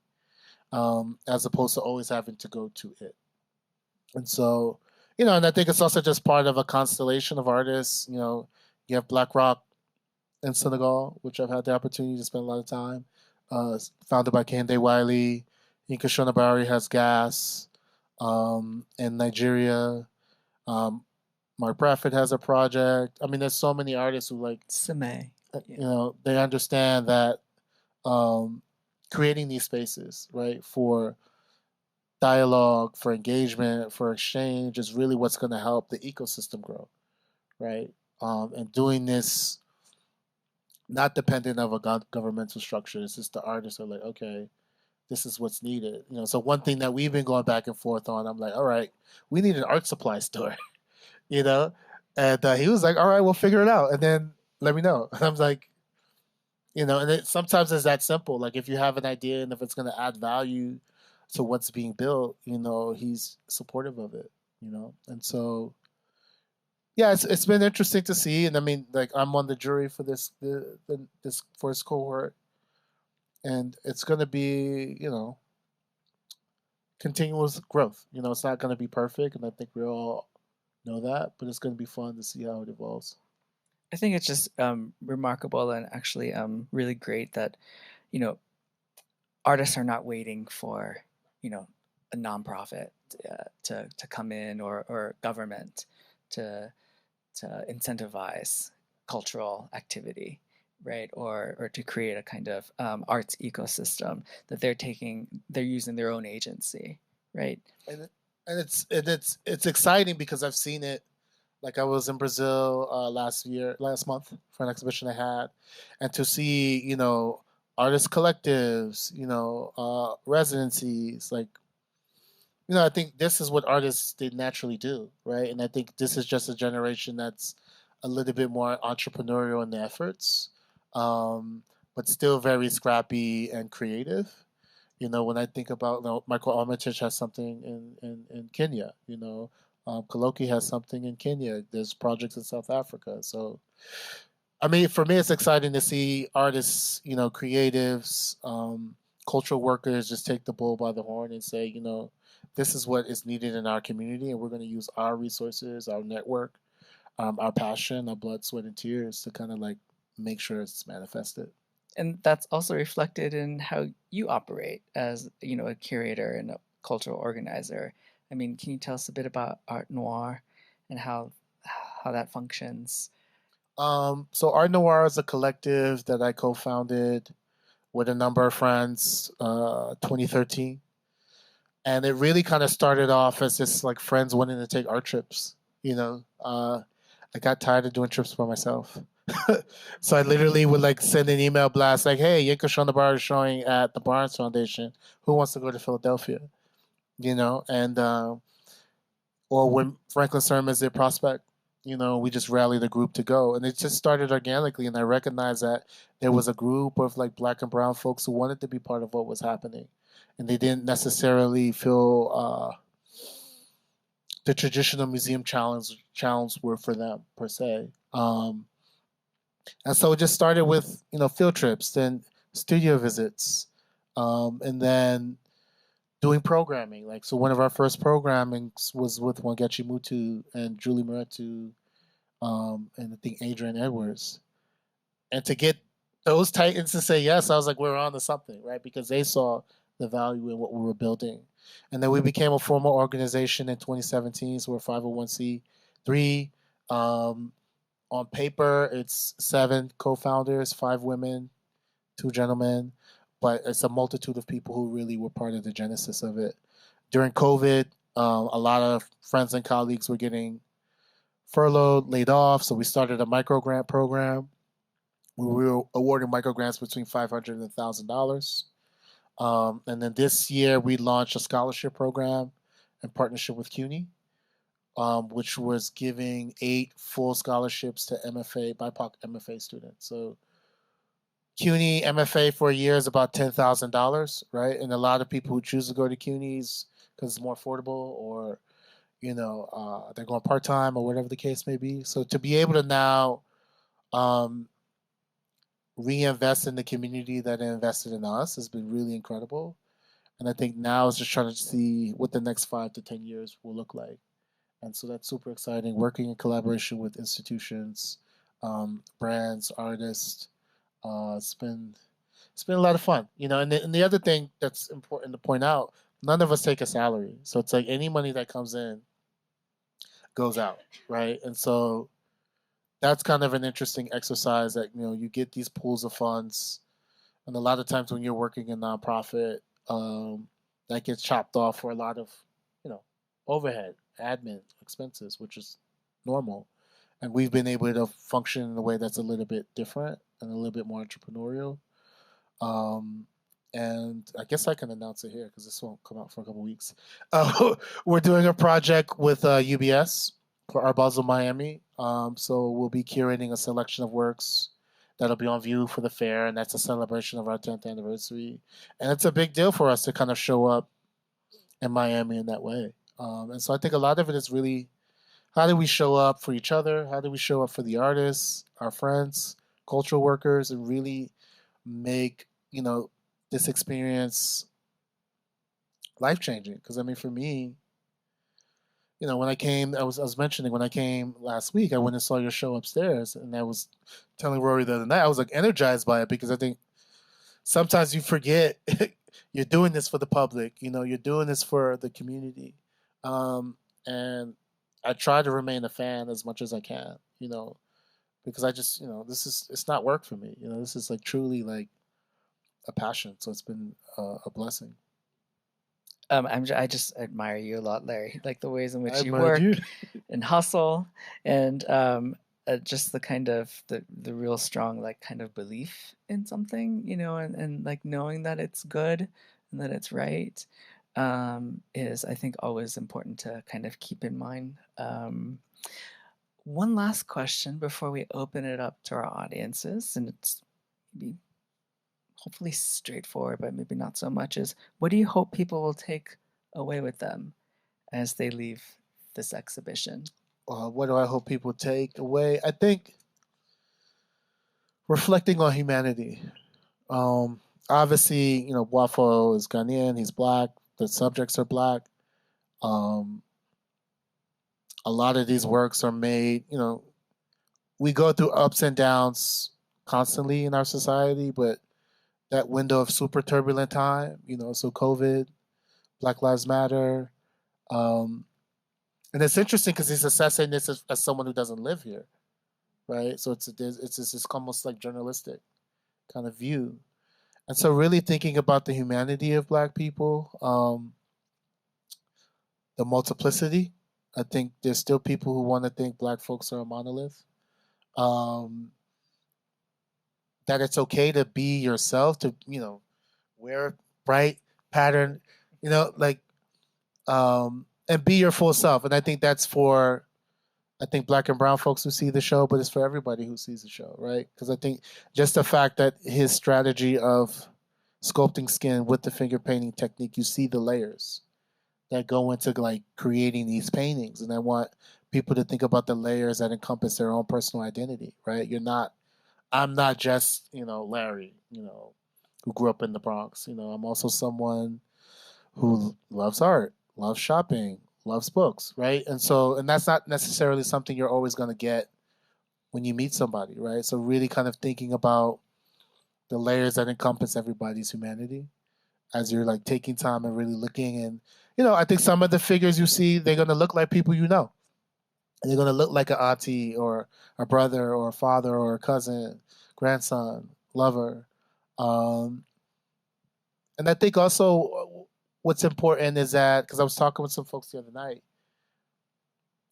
as opposed to always having to go to it. And so, and I think it's also just part of a constellation of artists. You have Black Rock in Senegal, which I've had the opportunity to spend a lot of time, founded by Kehinde Wiley. Yinka Shonabari has Gas. In Nigeria, Mark Bradford has a project. I mean, there's so many artists who like, Sime. they understand that creating these spaces, right, for dialogue, for engagement, for exchange is really what's going to help the ecosystem grow, right? and doing this not dependent of a governmental structure. It's just the artists are like, okay, this is what's needed. So one thing that we've been going back and forth on, I'm like, all right, we need an art supply store, you know, and he was like, all right, we'll figure it out, and then let me know. And I'm like, and sometimes it's that simple. Like if you have an idea and if it's going to add value to what's being built, he's supportive of it. And so yeah, it's been interesting to see. And I mean, like I'm on the jury for this first cohort, and it's going to be continuous growth. It's not going to be perfect, and I think we all know that, but it's going to be fun to see how it evolves. I think it's just remarkable and actually really great that you know artists are not waiting for a nonprofit to come in or government to incentivize cultural activity, right? Or to create a kind of arts ecosystem that they're using their own agency, right? And it's exciting because I've seen it. Like I was in Brazil last month for an exhibition I had, and to see artist collectives, residencies, like I think this is what artists they naturally do, right? And I think this is just a generation that's a little bit more entrepreneurial in their efforts, but still very scrappy and creative. When I think about Michael Armitage has something in Kenya. Koloki has something in Kenya. There's projects in South Africa. So, I mean, for me, it's exciting to see artists, creatives, cultural workers just take the bull by the horn and say, this is what is needed in our community, and we're going to use our resources, our network, our passion, our blood, sweat, and tears to kind of like make sure it's manifested. And that's also reflected in how you operate as a curator and a cultural organizer. I mean, can you tell us a bit about Art Noir and how that functions? So Art Noir is a collective that I co-founded with a number of friends, 2013, and it really kind of started off as just like friends wanting to take art trips. I got tired of doing trips by myself. So I literally would like send an email blast like, "Hey, Yinka Shondabar is showing at the Barnes Foundation. Who wants to go to Philadelphia?" And or when Franklin Sermons did Prospect, we just rallied a group to go, and it just started organically. And I recognized that there was a group of like Black and Brown folks who wanted to be part of what was happening, and they didn't necessarily feel the traditional museum challenge were for them per se. And so it just started with field trips, then studio visits, and then doing programming. Like so, one of our first programmings was with Wangechi Mutu and Julie Moretu, and I think Adrian Edwards. And to get those titans to say yes, I was like, we're on to something, right? Because they saw the value in what we were building. And then we became a formal organization in 2017, so we're 501c3. On paper, it's 7 co-founders, 5 women, 2 gentlemen, but it's a multitude of people who really were part of the genesis of it. During COVID, a lot of friends and colleagues were getting furloughed, laid off, so we started a micro grant program. We were awarding micro grants between $500 and $1,000. And then this year, we launched a scholarship program in partnership with CUNY, which was giving 8 full scholarships to MFA, BIPOC MFA students. So CUNY MFA for a year is about $10,000, right? And a lot of people who choose to go to CUNY's because it's more affordable, or they're going part time or whatever the case may be. So to be able to now reinvest in the community that invested in us has been really incredible. And I think now is just trying to see what the next 5 to 10 years will look like. And so that's super exciting. Working in collaboration with institutions, brands, artists. It's been a lot of fun, And the other thing that's important to point out: none of us take a salary, so it's like any money that comes in goes out, right? And so that's kind of an interesting exercise that you get these pools of funds, and a lot of times when you're working in nonprofit, that gets chopped off for a lot of overhead, admin expenses, which is normal. and we've been able to function in a way that's a little bit different and a little bit more entrepreneurial. Um, and I guess I can announce it here because this won't come out for a couple weeks. We're doing a project with UBS for Art Basel Miami. So we'll be curating a selection of works that'll be on view for the fair, and that's a celebration of our 10th anniversary. And it's a big deal for us to kind of show up in Miami in that way. And so I think a lot of it is really how do we show up for each other? How do we show up for the artists, our friends, cultural workers, and really make this experience life changing? Because I mean, for me, when I came, I was mentioning when I came last week, I went and saw your show upstairs, and I was telling Rory the other night, I was like energized by it because I think sometimes you forget you're doing this for the public. You're doing this for the community, and I try to remain a fan as much as I can. Because I just it's not work for me. This is like truly like a passion. So it's been a blessing. I just admire you a lot, Larry. Like the ways in I which you admired you. work and hustle, and just the kind of the real strong like kind of belief in something, and like knowing that it's good and that it's right, is I think always important to kind of keep in mind. One last question before we open it up to our audiences, and it's maybe hopefully straightforward, but maybe not so much, is what do you hope people will take away with them as they leave this exhibition? What do I hope people take away? I think reflecting on humanity. Obviously, Boafo is Ghanaian. He's black. The subjects are black. Um, a lot of these works are made. We go through ups and downs constantly in our society, but that window of super turbulent time, so COVID, Black Lives Matter. And it's interesting because he's assessing this as someone who doesn't live here, right? So it's this almost like journalistic kind of view. And so really thinking about the humanity of Black people, the multiplicity. I think there's still people who want to think Black folks are a monolith. That it's okay to be yourself, to wear bright pattern, and be your full self. And I think that's for Black and brown folks who see the show, but it's for everybody who sees the show, right? Because I think just the fact that his strategy of sculpting skin with the finger painting technique, you see the layers that go into like creating these paintings. And I want people to think about the layers that encompass their own personal identity, right? I'm not just, Larry, who grew up in the Bronx. I'm also someone who loves art, loves shopping, loves books, right? And that's not necessarily something you're always going to get when you meet somebody, right? So really kind of thinking about the layers that encompass everybody's humanity as you're like taking time and really looking. And, I think some of the figures you see, they're going to look like people they're going to look like an auntie or a brother or a father or a cousin, grandson, lover. And I think also what's important is that, because I was talking with some folks the other night,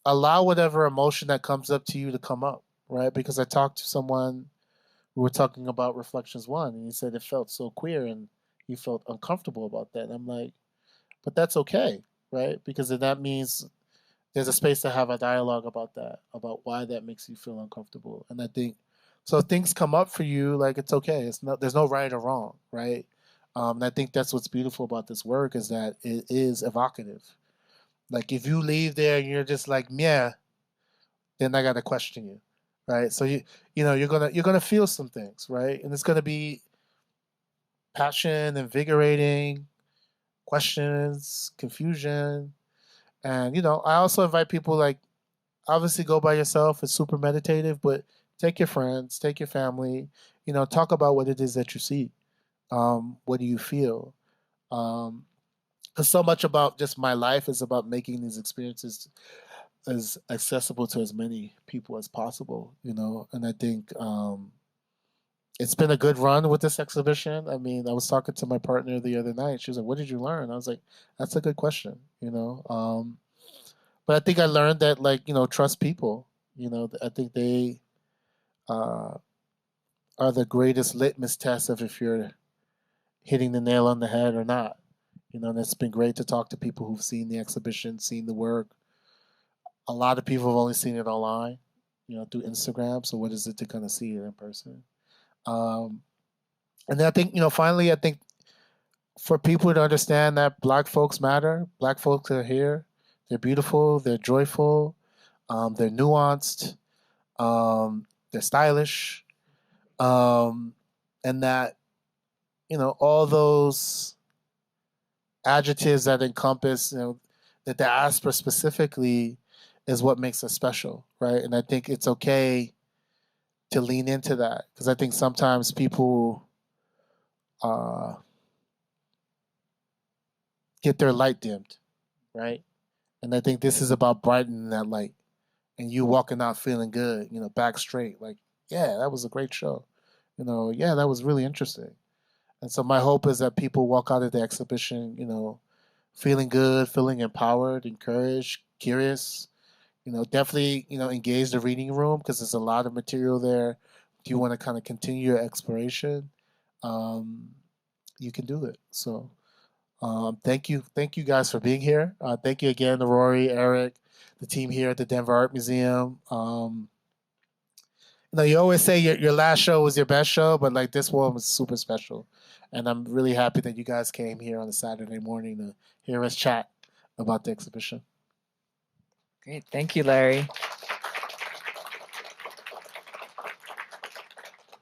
allow whatever emotion that comes up to you to come up, right? Because I talked to someone, we were talking about Reflections 1, and he said it felt so queer and he felt uncomfortable about that. And I'm like, but that's okay, right? Because then that means there's a space to have a dialogue about that, about why that makes you feel uncomfortable. And I think so things come up for you, like it's okay. There's no right or wrong, right? And I think that's what's beautiful about this work is that it is evocative. Like if you leave there and you're just like, yeah, then I gotta question you, right? So you're gonna feel some things, right? And it's gonna be passion, invigorating, questions, confusion, and I also invite people like obviously go by yourself. It's super meditative, but take your friends, take your family. Talk about what it is that you see. What do you feel? Because so much about just my life is about making these experiences as accessible to as many people as possible. And I think it's been a good run with this exhibition. I mean, I was talking to my partner the other night. She was like, "What did you learn?" I was like, "That's a good question." But I think I learned that, like, trust people. I think they are the greatest litmus test of if you're hitting the nail on the head or not. And it's been great to talk to people who've seen the exhibition, seen the work. A lot of people have only seen it online, through Instagram. So what is it to kind of see it in person? Um, and then I think, finally, I think for people to understand that Black folks matter, Black folks are here, they're beautiful, they're joyful, they're nuanced, they're stylish, and that all those adjectives that encompass the diaspora specifically is what makes us special, right? And I think it's okay to lean into that because I think sometimes people get their light dimmed, right? And I think this is about brightening that light and you walking out feeling good, back straight, like, yeah, that was a great show. Yeah, that was really interesting. And so my hope is that people walk out of the exhibition, feeling good, feeling empowered, encouraged, curious, definitely, engage the reading room because there's a lot of material there. Do you want to kind of continue your exploration? You can do it. So thank you guys for being here. Thank you again to Rory, Eric, the team here at the Denver Art Museum. You always say your last show was your best show, but like this one was super special, and I'm really happy that you guys came here on a Saturday morning to hear us chat about the exhibition. Great. Thank you, Larry.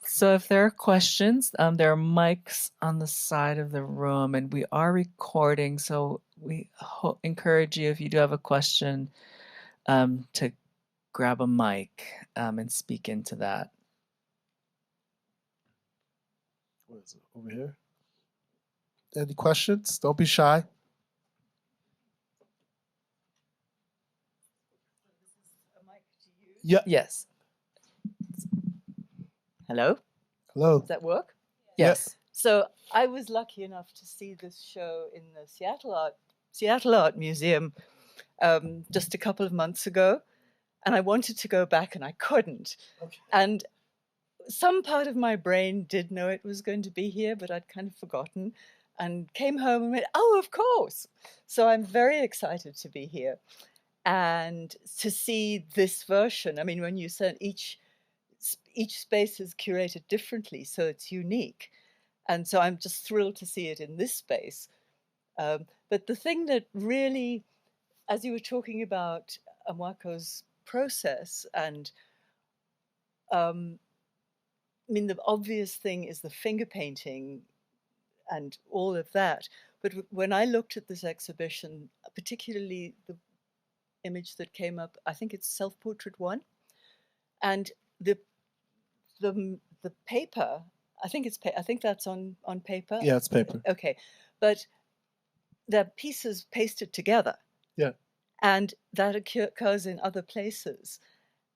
So if there are questions, there are mics on the side of the room, and we are recording. So we encourage you, if you do have a question, to grab a mic and speak into that. What is it over here? Any questions? Don't be shy. Yeah. Yes. Hello? Hello. Does that work? Yes. So I was lucky enough to see this show in the Seattle Art Museum just a couple of months ago, and I wanted to go back and I couldn't. Okay. And some part of my brain did know it was going to be here, but I'd kind of forgotten, and came home and went, oh, of course. So I'm very excited to be here and to see this version. I mean, when you said each space is curated differently, so it's unique. And so I'm just thrilled to see it in this space. But the thing that really, as you were talking about Amwako's process, and I mean, the obvious thing is the finger painting and all of that. But when I looked at this exhibition, particularly the image that came up, I think it's Self-Portrait 1, and the paper, I think that's on paper. Yeah, it's paper. Okay, but the pieces pasted together. Yeah. And that occurs in other places,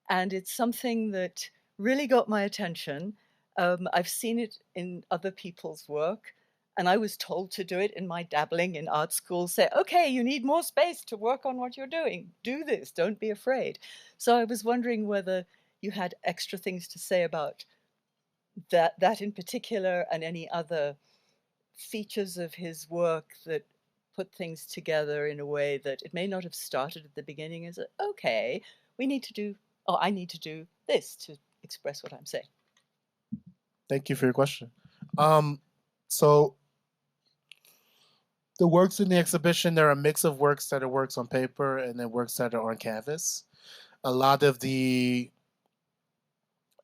and it's something that really got my attention. I've seen it in other people's work, and I was told to do it in my dabbling in art school. Say, okay, you need more space to work on what you're doing. Do this. Don't be afraid. So I was wondering whether you had extra things to say about that in particular, and any other features of his work that put things together in a way that it may not have started at the beginning as okay, I need to do this to express what I'm saying. Thank you for your question. So the works in the exhibition, there are a mix of works that are works on paper and then works that are on canvas. A lot of the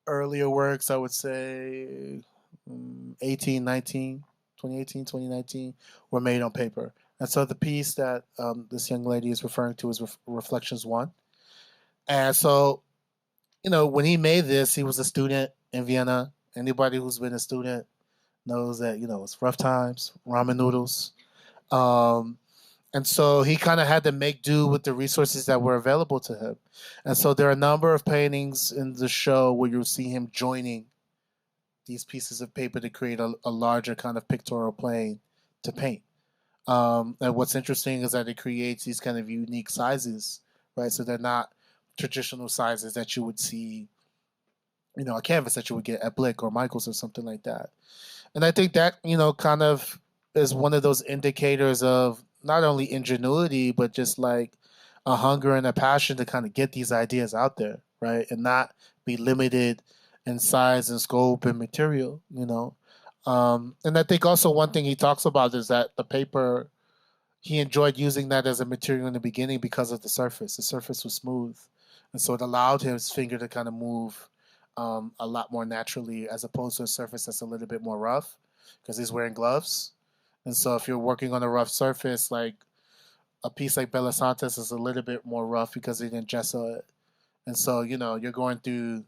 earlier works, I would say 2018, 2019, were made on paper. And so the piece that this young lady is referring to is Reflections 1. And so, when he made this, he was a student in Vienna. Anybody who's been a student knows that, it's rough times, ramen noodles. And so he kind of had to make do with the resources that were available to him. And so there are a number of paintings in the show where you'll see him joining these pieces of paper to create a larger kind of pictorial plane to paint. And what's interesting is that it creates these kind of unique sizes, right? So they're not traditional sizes that you would see, a canvas that you would get at Blick or Michaels or something like that. And I think that, kind of is one of those indicators of not only ingenuity, but just like a hunger and a passion to kind of get these ideas out there, right? And not be limited in size and scope and material. And I think also one thing he talks about is that the paper, he enjoyed using that as a material in the beginning because of the surface. The surface was smooth. And so it allowed his finger to kind of move a lot more naturally as opposed to a surface that's a little bit more rough because he's wearing gloves. And so if you're working on a rough surface, like a piece like Bella Santos is a little bit more rough because he didn't gesso it. And so, you're going through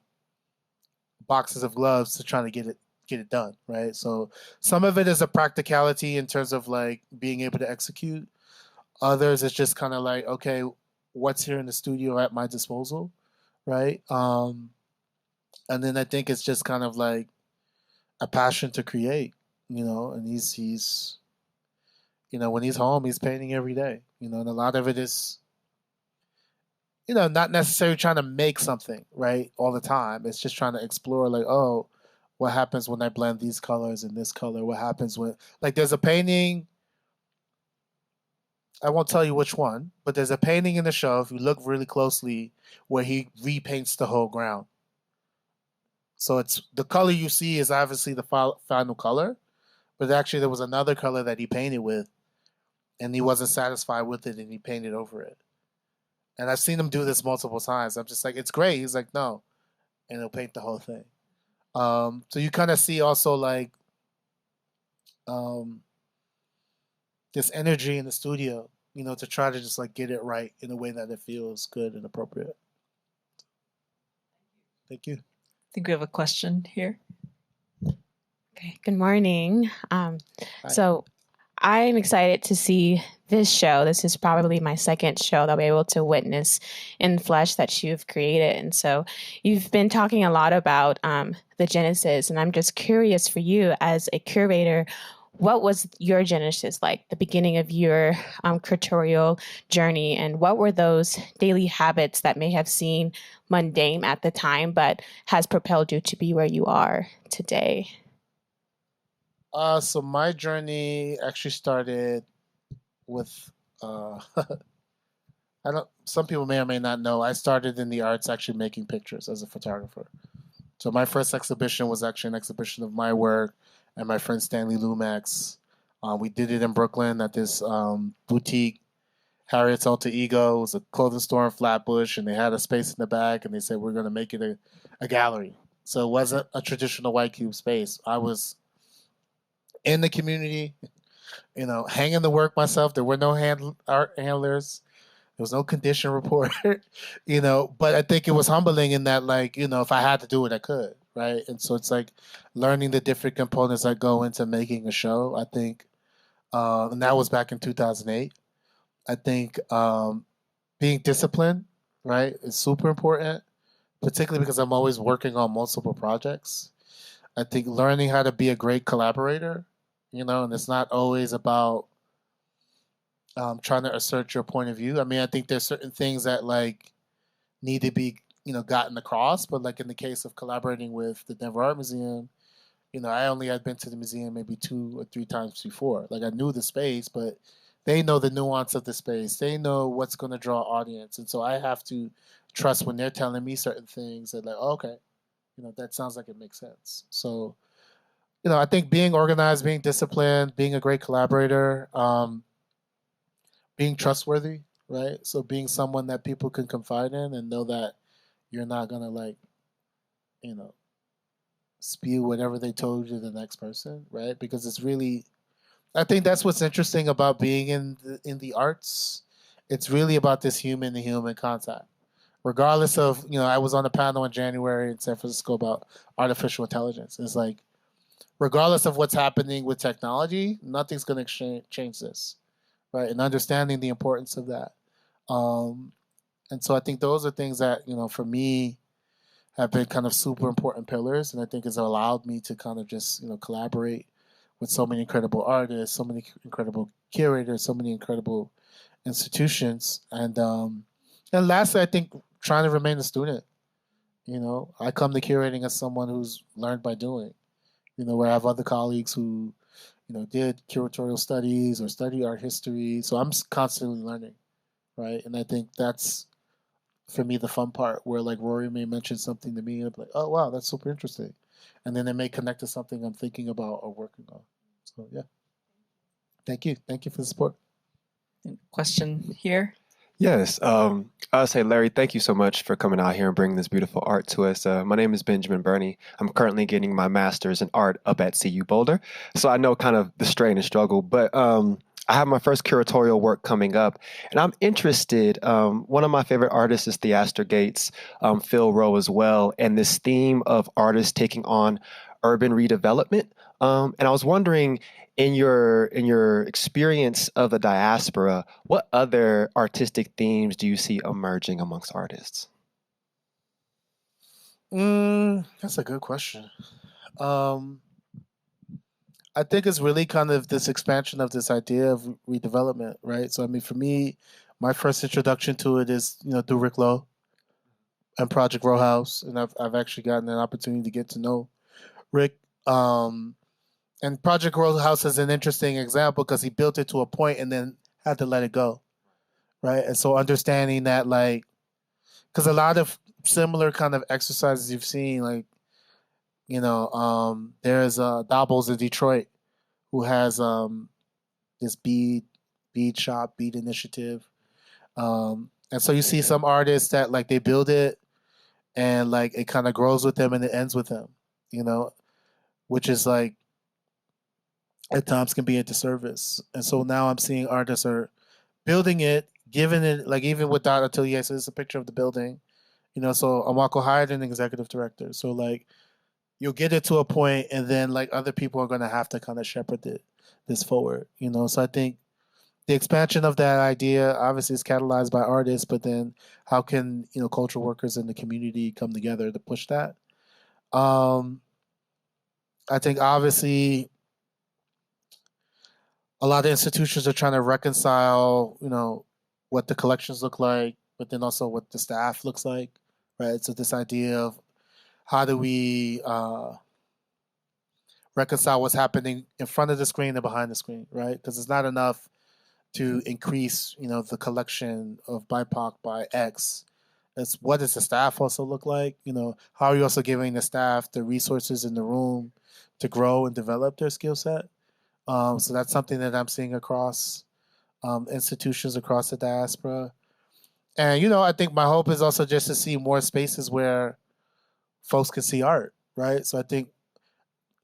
boxes of gloves to try to get it done, right? So some of it is a practicality in terms of like being able to execute. Others it's just kind of like, okay, what's here in the studio at my disposal, right? And then I think it's just kind of like a passion to create, and he's when he's home, he's painting every day, and a lot of it is, not necessarily trying to make something, right, all the time. It's just trying to explore, like, oh, what happens when I blend these colors and this color? What happens when, like, there's a painting, I won't tell you which one, but there's a painting in the show, if you look really closely, where he repaints the whole ground. So it's the color you see is obviously the final color, but actually there was another color that he painted with, and he wasn't satisfied with it, and he painted over it. And I've seen him do this multiple times. I'm just like, it's great. He's like, no, and he'll paint the whole thing. So you kind of see also like this energy in the studio, to try to just like get it right in a way that it feels good and appropriate. Thank you. I think we have a question here. Okay, good morning. So I'm excited to see this show. This is probably my second show that I'll be able to witness in flesh that you've created. And so you've been talking a lot about the genesis, and I'm just curious for you as a curator, what was your genesis like, the beginning of your curatorial journey, and what were those daily habits that may have seemed mundane at the time, but has propelled you to be where you are today? So my journey actually started with some people may or may not know, I started in the arts actually making pictures as a photographer. So my first exhibition was actually an exhibition of my work and my friend Stanley Lumax. We did it in Brooklyn at this boutique, Harriet's Alter Ego. It was a clothing store in Flatbush, and they had a space in the back, and they said, we're going to make it a gallery. So it wasn't a traditional white cube space. I was in the community, hanging the work myself. There were no art handlers. There was no condition report, but I think it was humbling in that, like, if I had to do it, I could, right? And so it's like learning the different components that go into making a show, I think, and that was back in 2008. I think being disciplined, right, is super important, particularly because I'm always working on multiple projects. I think learning how to be a great collaborator, and it's not always about trying to assert your point of view. I mean, I think there's certain things that like need to be, gotten across, but like in the case of collaborating with the Denver Art Museum, I only had been to the museum maybe 2 or 3 times before. Like I knew the space, but they know the nuance of the space. They know what's going to draw audience. And so I have to trust when they're telling me certain things that like, oh, okay, that sounds like it makes sense. So, I think being organized, being disciplined, being a great collaborator, being trustworthy, right? So being someone that people can confide in and know that you're not going to like, spew whatever they told you to the next person, right? Because it's really, I think that's what's interesting about being in the arts. It's really about this human to human contact. Regardless of, I was on a panel in January in San Francisco about artificial intelligence. It's like, regardless of what's happening with technology, nothing's going to change this, right? And understanding the importance of that. And so I think those are things that, for me, have been kind of super important pillars. And I think has allowed me to kind of just, collaborate with so many incredible artists, so many incredible curators, so many incredible institutions. And lastly, I think trying to remain a student. You know, I come to curating as someone who's learned by doing. You know, where I have other colleagues who, you know, did curatorial studies or study art history. So I'm constantly learning, right? And I think that's for me the fun part, where like Rory may mention something to me and I'm like, oh wow, that's super interesting, and then it may connect to something I'm thinking about or working on. So yeah, thank you for the support. Question here. Yes. I'll say, Larry, thank you so much for coming out here and bringing this beautiful art to us. My name is Benjamin Burney. I'm currently getting my master's in art up at CU Boulder. So I know kind of the strain and struggle, but I have my first curatorial work coming up, and I'm interested. One of my favorite artists is Theaster Gates, Phil Rowe as well, and this theme of artists taking on urban redevelopment. And I was wondering, in your experience of the diaspora, what other artistic themes do you see emerging amongst artists? That's a good question. I think it's really kind of this expansion of this idea of redevelopment, right? So I mean, for me, my first introduction to it is, you know, through Rick Lowe and Project Row House, and I've actually gotten an opportunity to get to know Rick. And Project Row House is an interesting example because he built it to a point and then had to let it go, right? And so understanding that, like, because a lot of similar kind of exercises you've seen, like, you know, there's Dobbles in Detroit who has this bead shop, bead initiative. And so you see some artists that like they build it and like it kind of grows with them and it ends with them, you know, which is like at times can be a disservice. And so now I'm seeing artists are building it, giving it, like even without atelier, so it's a picture of the building, you know. So Amoako hired an executive director. So like you'll get it to a point and then like other people are gonna have to kind of shepherd this forward, you know. So I think the expansion of that idea obviously is catalyzed by artists, but then how can, you know, cultural workers in the community come together to push that? I think obviously a lot of institutions are trying to reconcile, you know, what the collections look like, but then also what the staff looks like, right? So this idea of how do we reconcile what's happening in front of the screen and behind the screen, right? Because it's not enough to increase, you know, the collection of BIPOC by X. It's what does the staff also look like? You know, how are you also giving the staff the resources in the room to grow and develop their skill set? So that's something that I'm seeing across institutions across the diaspora. And, you know, I think my hope is also just to see more spaces where folks can see art, right? So I think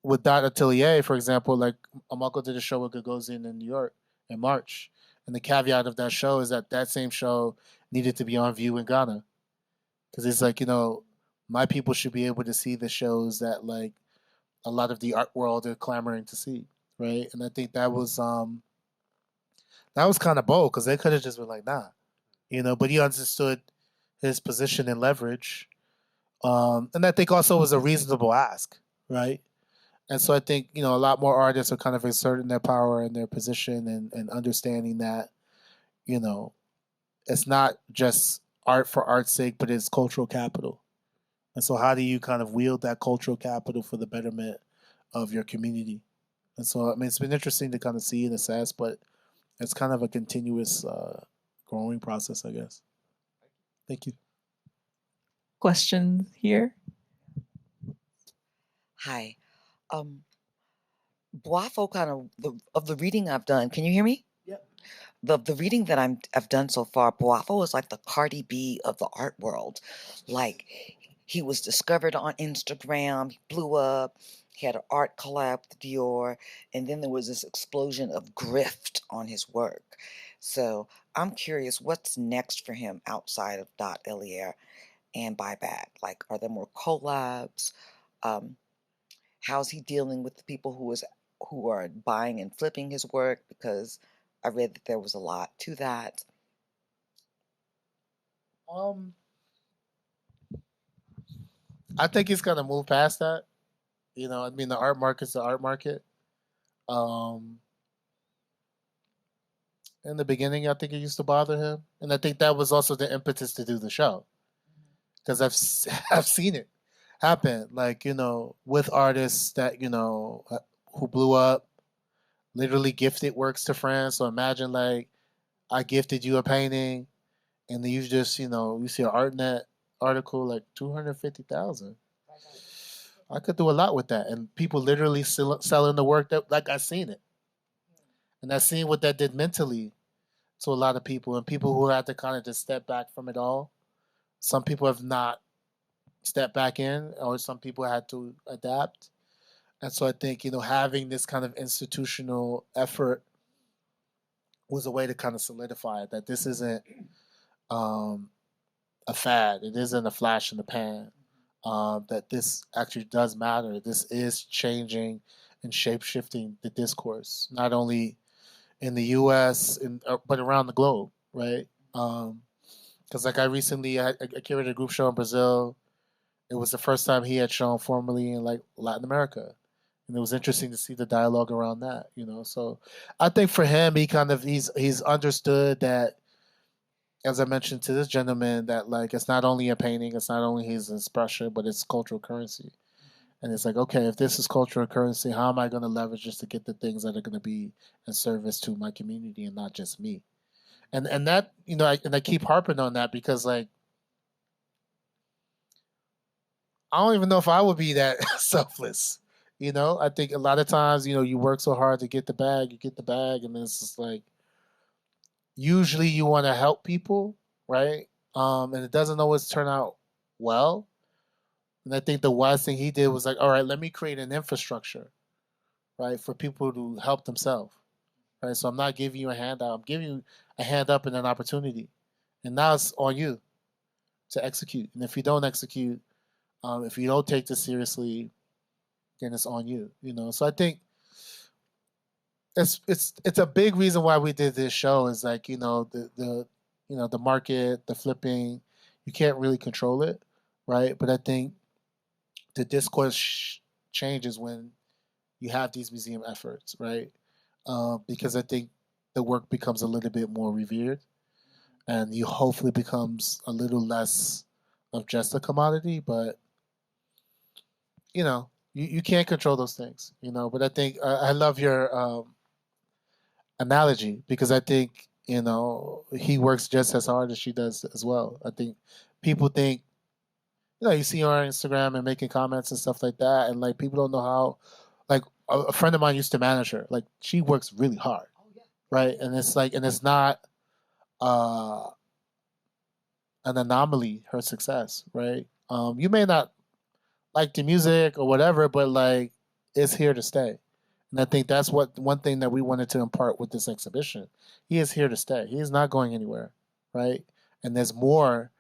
with Dot Atelier, for example, like Amoako did a show with Gagosian in New York in March. And the caveat of that show is that that same show needed to be on view in Ghana. Because it's like, you know, my people should be able to see the shows that like a lot of the art world are clamoring to see, right? And I think that was kind of bold because they could have just been like, nah, you know. But he understood his position and leverage, and I think also was a reasonable ask, right? And so I think, you know, a lot more artists are kind of asserting their power and their position and understanding that, you know, it's not just art for art's sake, but it's cultural capital. And so how do you kind of wield that cultural capital for the betterment of your community? And so, I mean, it's been interesting to kind of see and assess, but it's kind of a continuous growing process, I guess. Thank you. Question here. Hi. Boafo kind of the reading I've done. Can you hear me? Yep. The reading that I've done so far, Boafo is like the Cardi B of the art world. Like he was discovered on Instagram, he blew up, he had an art collab with Dior, and then there was this explosion of grift on his work. So I'm curious, what's next for him outside of Dot Elier and Buyback? Like, are there more collabs? Um, how's he dealing with the people who are buying and flipping his work? Because I read that there was a lot to that. I think he's gonna move past that. You know, I mean, the art market's the art market. In the beginning, I think it used to bother him, and I think that was also the impetus to do the show. because I've seen it happen. Like, with artists that who blew up, literally gifted works to friends. So imagine like I gifted you a painting, and then you just you see an ArtNet article like 250,000. I could do a lot with that, and people literally selling the work that like I seen it, and I seen what that did mentally to a lot of people, and people who had to kind of just step back from it all. Some people have not stepped back in, or some people had to adapt. And so I think having this kind of institutional effort was a way to kind of solidify it, that this isn't a fad. It isn't a flash in the pan. That this actually does matter. This is changing and shape shifting the discourse, not only in the U.S. But around the globe, right? Because like I curated a group show in Brazil. It was the first time he had shown formally in like Latin America, and it was interesting to see the dialogue around that. So I think for him, he's understood that, as I mentioned to this gentleman, that like it's not only a painting, it's not only his expression, but it's cultural currency. And it's like, okay, if this is cultural currency, how am I going to leverage this to get the things that are going to be in service to my community and not just me? And that I keep harping on that because like I don't even know if I would be that selfless. I think a lot of times you work so hard to get the bag, and then it's just like usually you want to help people, right? And it doesn't always turn out well. And I think the wise thing he did was like, all right, let me create an infrastructure, right, for people to help themselves, right? So I'm not giving you a handout. I'm giving you a hand up and an opportunity. And now it's on you to execute. And if you don't execute, if you don't take this seriously, then it's on you, So I think it's a big reason why we did this show is like, the market, the flipping, you can't really control it, right? But I think the discourse changes when you have these museum efforts, right? Because I think the work becomes a little bit more revered, and you hopefully becomes a little less of just a commodity. But you can't control those things, But I think I love your analogy because I think he works just as hard as she does as well. I think people think you see her on Instagram and making comments and stuff like that, and like people don't know how. Like a friend of mine used to manage her. Like she works really hard, right? And it's like, and it's not an anomaly. Her success, right? You may not like the music or whatever, but like it's here to stay. And I think that's one thing that we wanted to impart with this exhibition. He is here to stay. He is not going anywhere, right? And there's more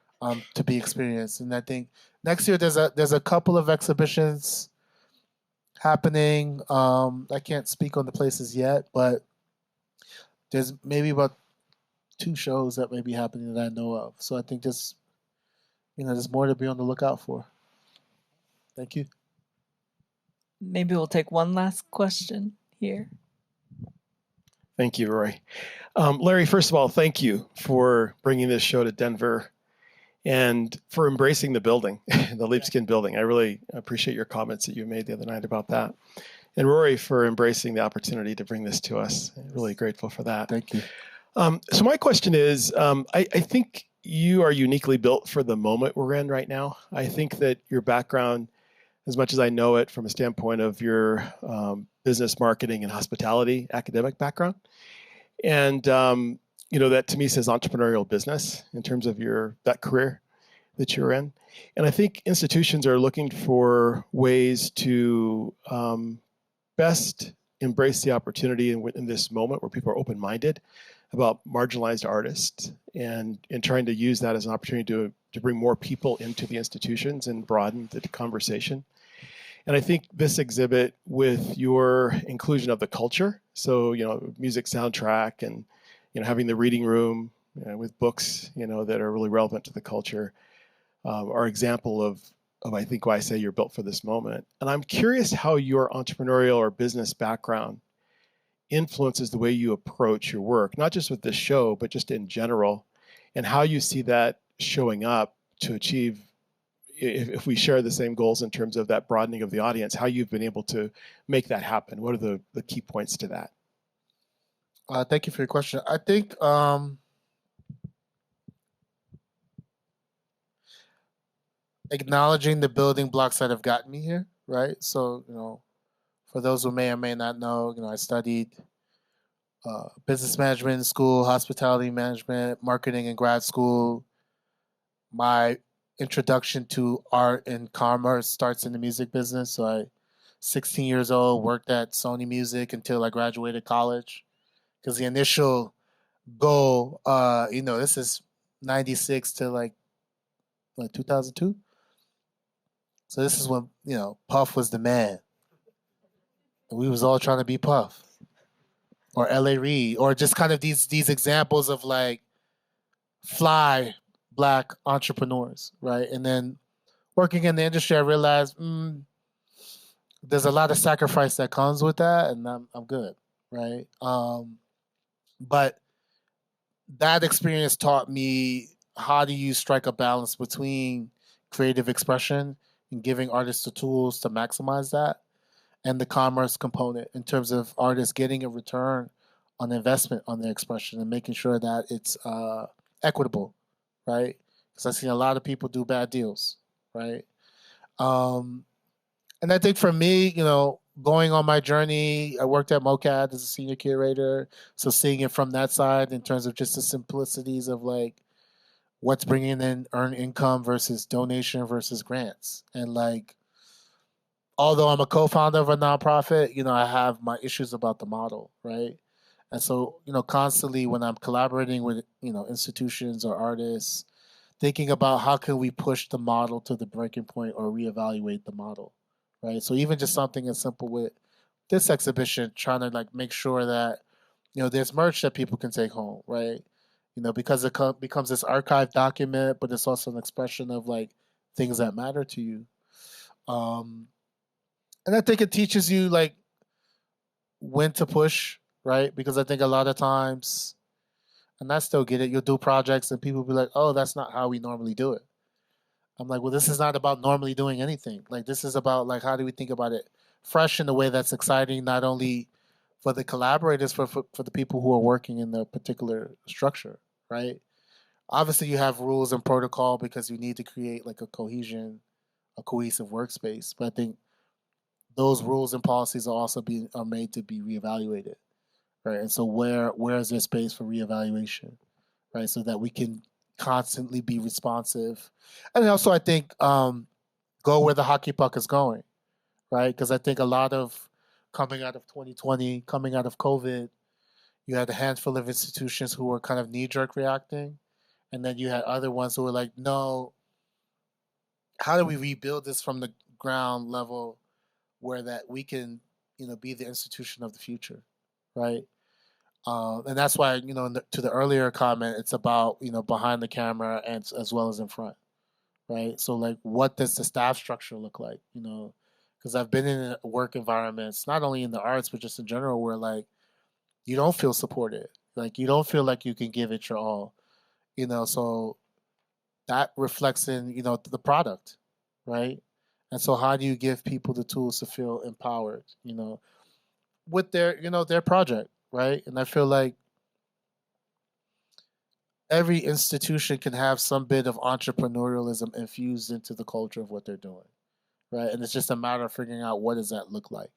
to be experienced. And I think next year there's a couple of exhibitions happening. I can't speak on the places yet, but there's maybe about 2 shows that may be happening that I know of. So I think there's more to be on the lookout for. Thank you. Maybe we'll take one last question here. Thank you, Rory. Larry, first of all, thank you for bringing this show to Denver and for embracing the building, the Leapskin building. I really appreciate your comments that you made the other night about that. And Rory, for embracing the opportunity to bring this to us. I'm really grateful for that. Thank you. So my question is, I think you are uniquely built for the moment we're in right now. I think that your background, as much as I know it from a standpoint of your business marketing and hospitality academic background, and that to me says entrepreneurial business in terms of that career that you're in. And I think institutions are looking for ways to best embrace the opportunity in this moment where people are open-minded about marginalized artists and trying to use that as an opportunity to bring more people into the institutions and broaden the conversation. And I think this exhibit, with your inclusion of the culture, so music soundtrack and having the reading room with books that are really relevant to the culture, are example of I think why I say you're built for this moment. And I'm curious how your entrepreneurial or business background influences the way you approach your work, not just with this show, but just in general, and how you see that showing up to achieve if we share the same goals in terms of that broadening of the audience, how you've been able to make that happen. What are the key points to that? Thank you for your question. I think acknowledging the building blocks that have gotten me here, right? So, for those who may or may not know, I studied business management in school, hospitality management, marketing in grad school. My introduction to art and commerce starts in the music business. So 16 years old, worked at Sony Music until I graduated college. Because the initial goal, this is 96 to like 2002. So this is when, Puff was the man. And we was all trying to be Puff. Or L.A. Reid. Or just kind of these examples of like fly Black entrepreneurs, right? And then working in the industry, I realized there's a lot of sacrifice that comes with that, and I'm good, right? But that experience taught me how do you strike a balance between creative expression and giving artists the tools to maximize that, and the commerce component in terms of artists getting a return on investment on their expression and making sure that it's equitable, right? Because I've seen a lot of people do bad deals, right? And I think for me, going on my journey, I worked at MoCAD as a senior curator. So seeing it from that side in terms of just the simplicities of like what's bringing in earned income versus donation versus grants. And like, although I'm a co-founder of a nonprofit, I have my issues about the model, right? And so, constantly when I'm collaborating with, institutions or artists, thinking about how can we push the model to the breaking point or reevaluate the model, right? So even just something as simple with this exhibition, trying to like make sure that, there's merch that people can take home, right? Because it becomes this archive document, but it's also an expression of like things that matter to you. And I think it teaches you like when to push, right? Because I think a lot of times, and I still get it, you'll do projects and people will be like, oh, that's not how we normally do it. I'm like, well, this is not about normally doing anything. Like, this is about like, how do we think about it fresh in a way that's exciting, not only for the collaborators, for the people who are working in the particular structure, right? Obviously, you have rules and protocol because you need to create like a cohesive workspace. But I think those rules and policies are made to be reevaluated, right? And so where is there space for reevaluation, right? So that we can constantly be responsive, and also I think go where the hockey puck is going, right? Because I think a lot of coming out of 2020, coming out of COVID, you had a handful of institutions who were kind of knee-jerk reacting, and then you had other ones who were like, no, how do we rebuild this from the ground level where that we can, be the institution of the future, right? And that's why, to the earlier comment, it's about, behind the camera and as well as in front, right? So like, what does the staff structure look like? Because I've been in work environments, not only in the arts, but just in general, where like, you don't feel supported. Like, you don't feel like you can give it your all, so that reflects in, the product, right? And so how do you give people the tools to feel empowered, with their project, right? And I feel like every institution can have some bit of entrepreneurialism infused into the culture of what they're doing, right? And it's just a matter of figuring out what does that look like.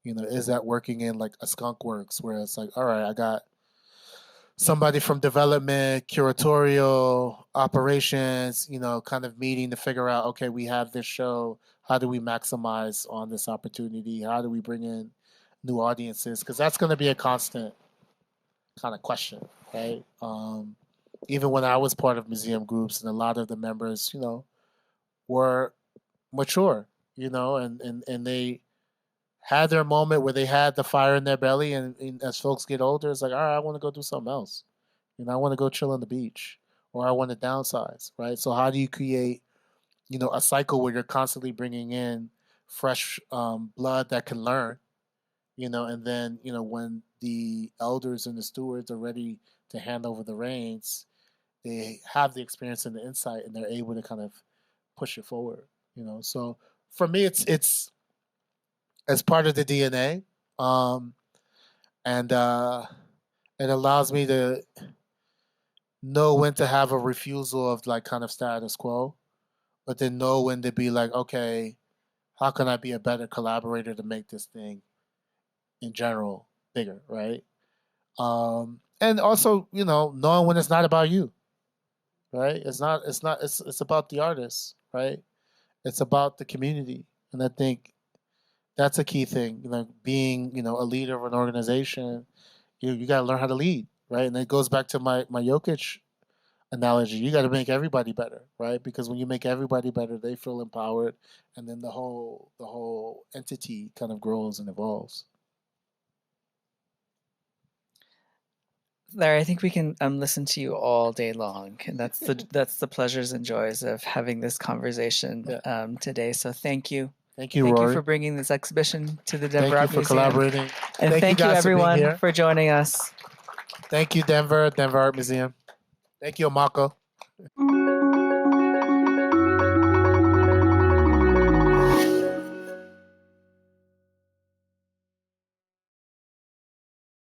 Is that working in like a skunk works where it's like, all right, I got somebody from development, curatorial, operations, kind of meeting to figure out, okay, we have this show. How do we maximize on this opportunity? How do we bring in new audiences? Because that's going to be a constant kind of question, right? Even when I was part of museum groups and a lot of the members, were mature, and they had their moment where they had the fire in their belly, and as folks get older, it's like, all right, I want to go do something else. I want to go chill on the beach, or I want to downsize, right? So how do you create, a cycle where you're constantly bringing in fresh blood that can learn, and then, when the elders and the stewards are ready to hand over the reins, they have the experience and the insight, and they're able to kind of push it forward. So for me, it's as part of the DNA, and it allows me to know when to have a refusal of like kind of status quo, but then know when to be like, okay, how can I be a better collaborator to make this thing in general bigger, right? And also, knowing when it's not about you, right? It's about the artist, right? It's about the community. And I think that's a key thing. Being, a leader of an organization, you got to learn how to lead, right? And it goes back to my Jokic analogy. You got to make everybody better, right? Because when you make everybody better, they feel empowered, and then the whole entity kind of grows and evolves. Larry, I think we can listen to you all day long, and that's the pleasures and joys of having this conversation today. So thank you. Thank you, Thank Rory. you for bringing this exhibition to the Denver Thank you Art for Museum. collaborating. And thank you guys everyone for, for joining us. Thank you, Denver Art Museum. Thank you, Amoako.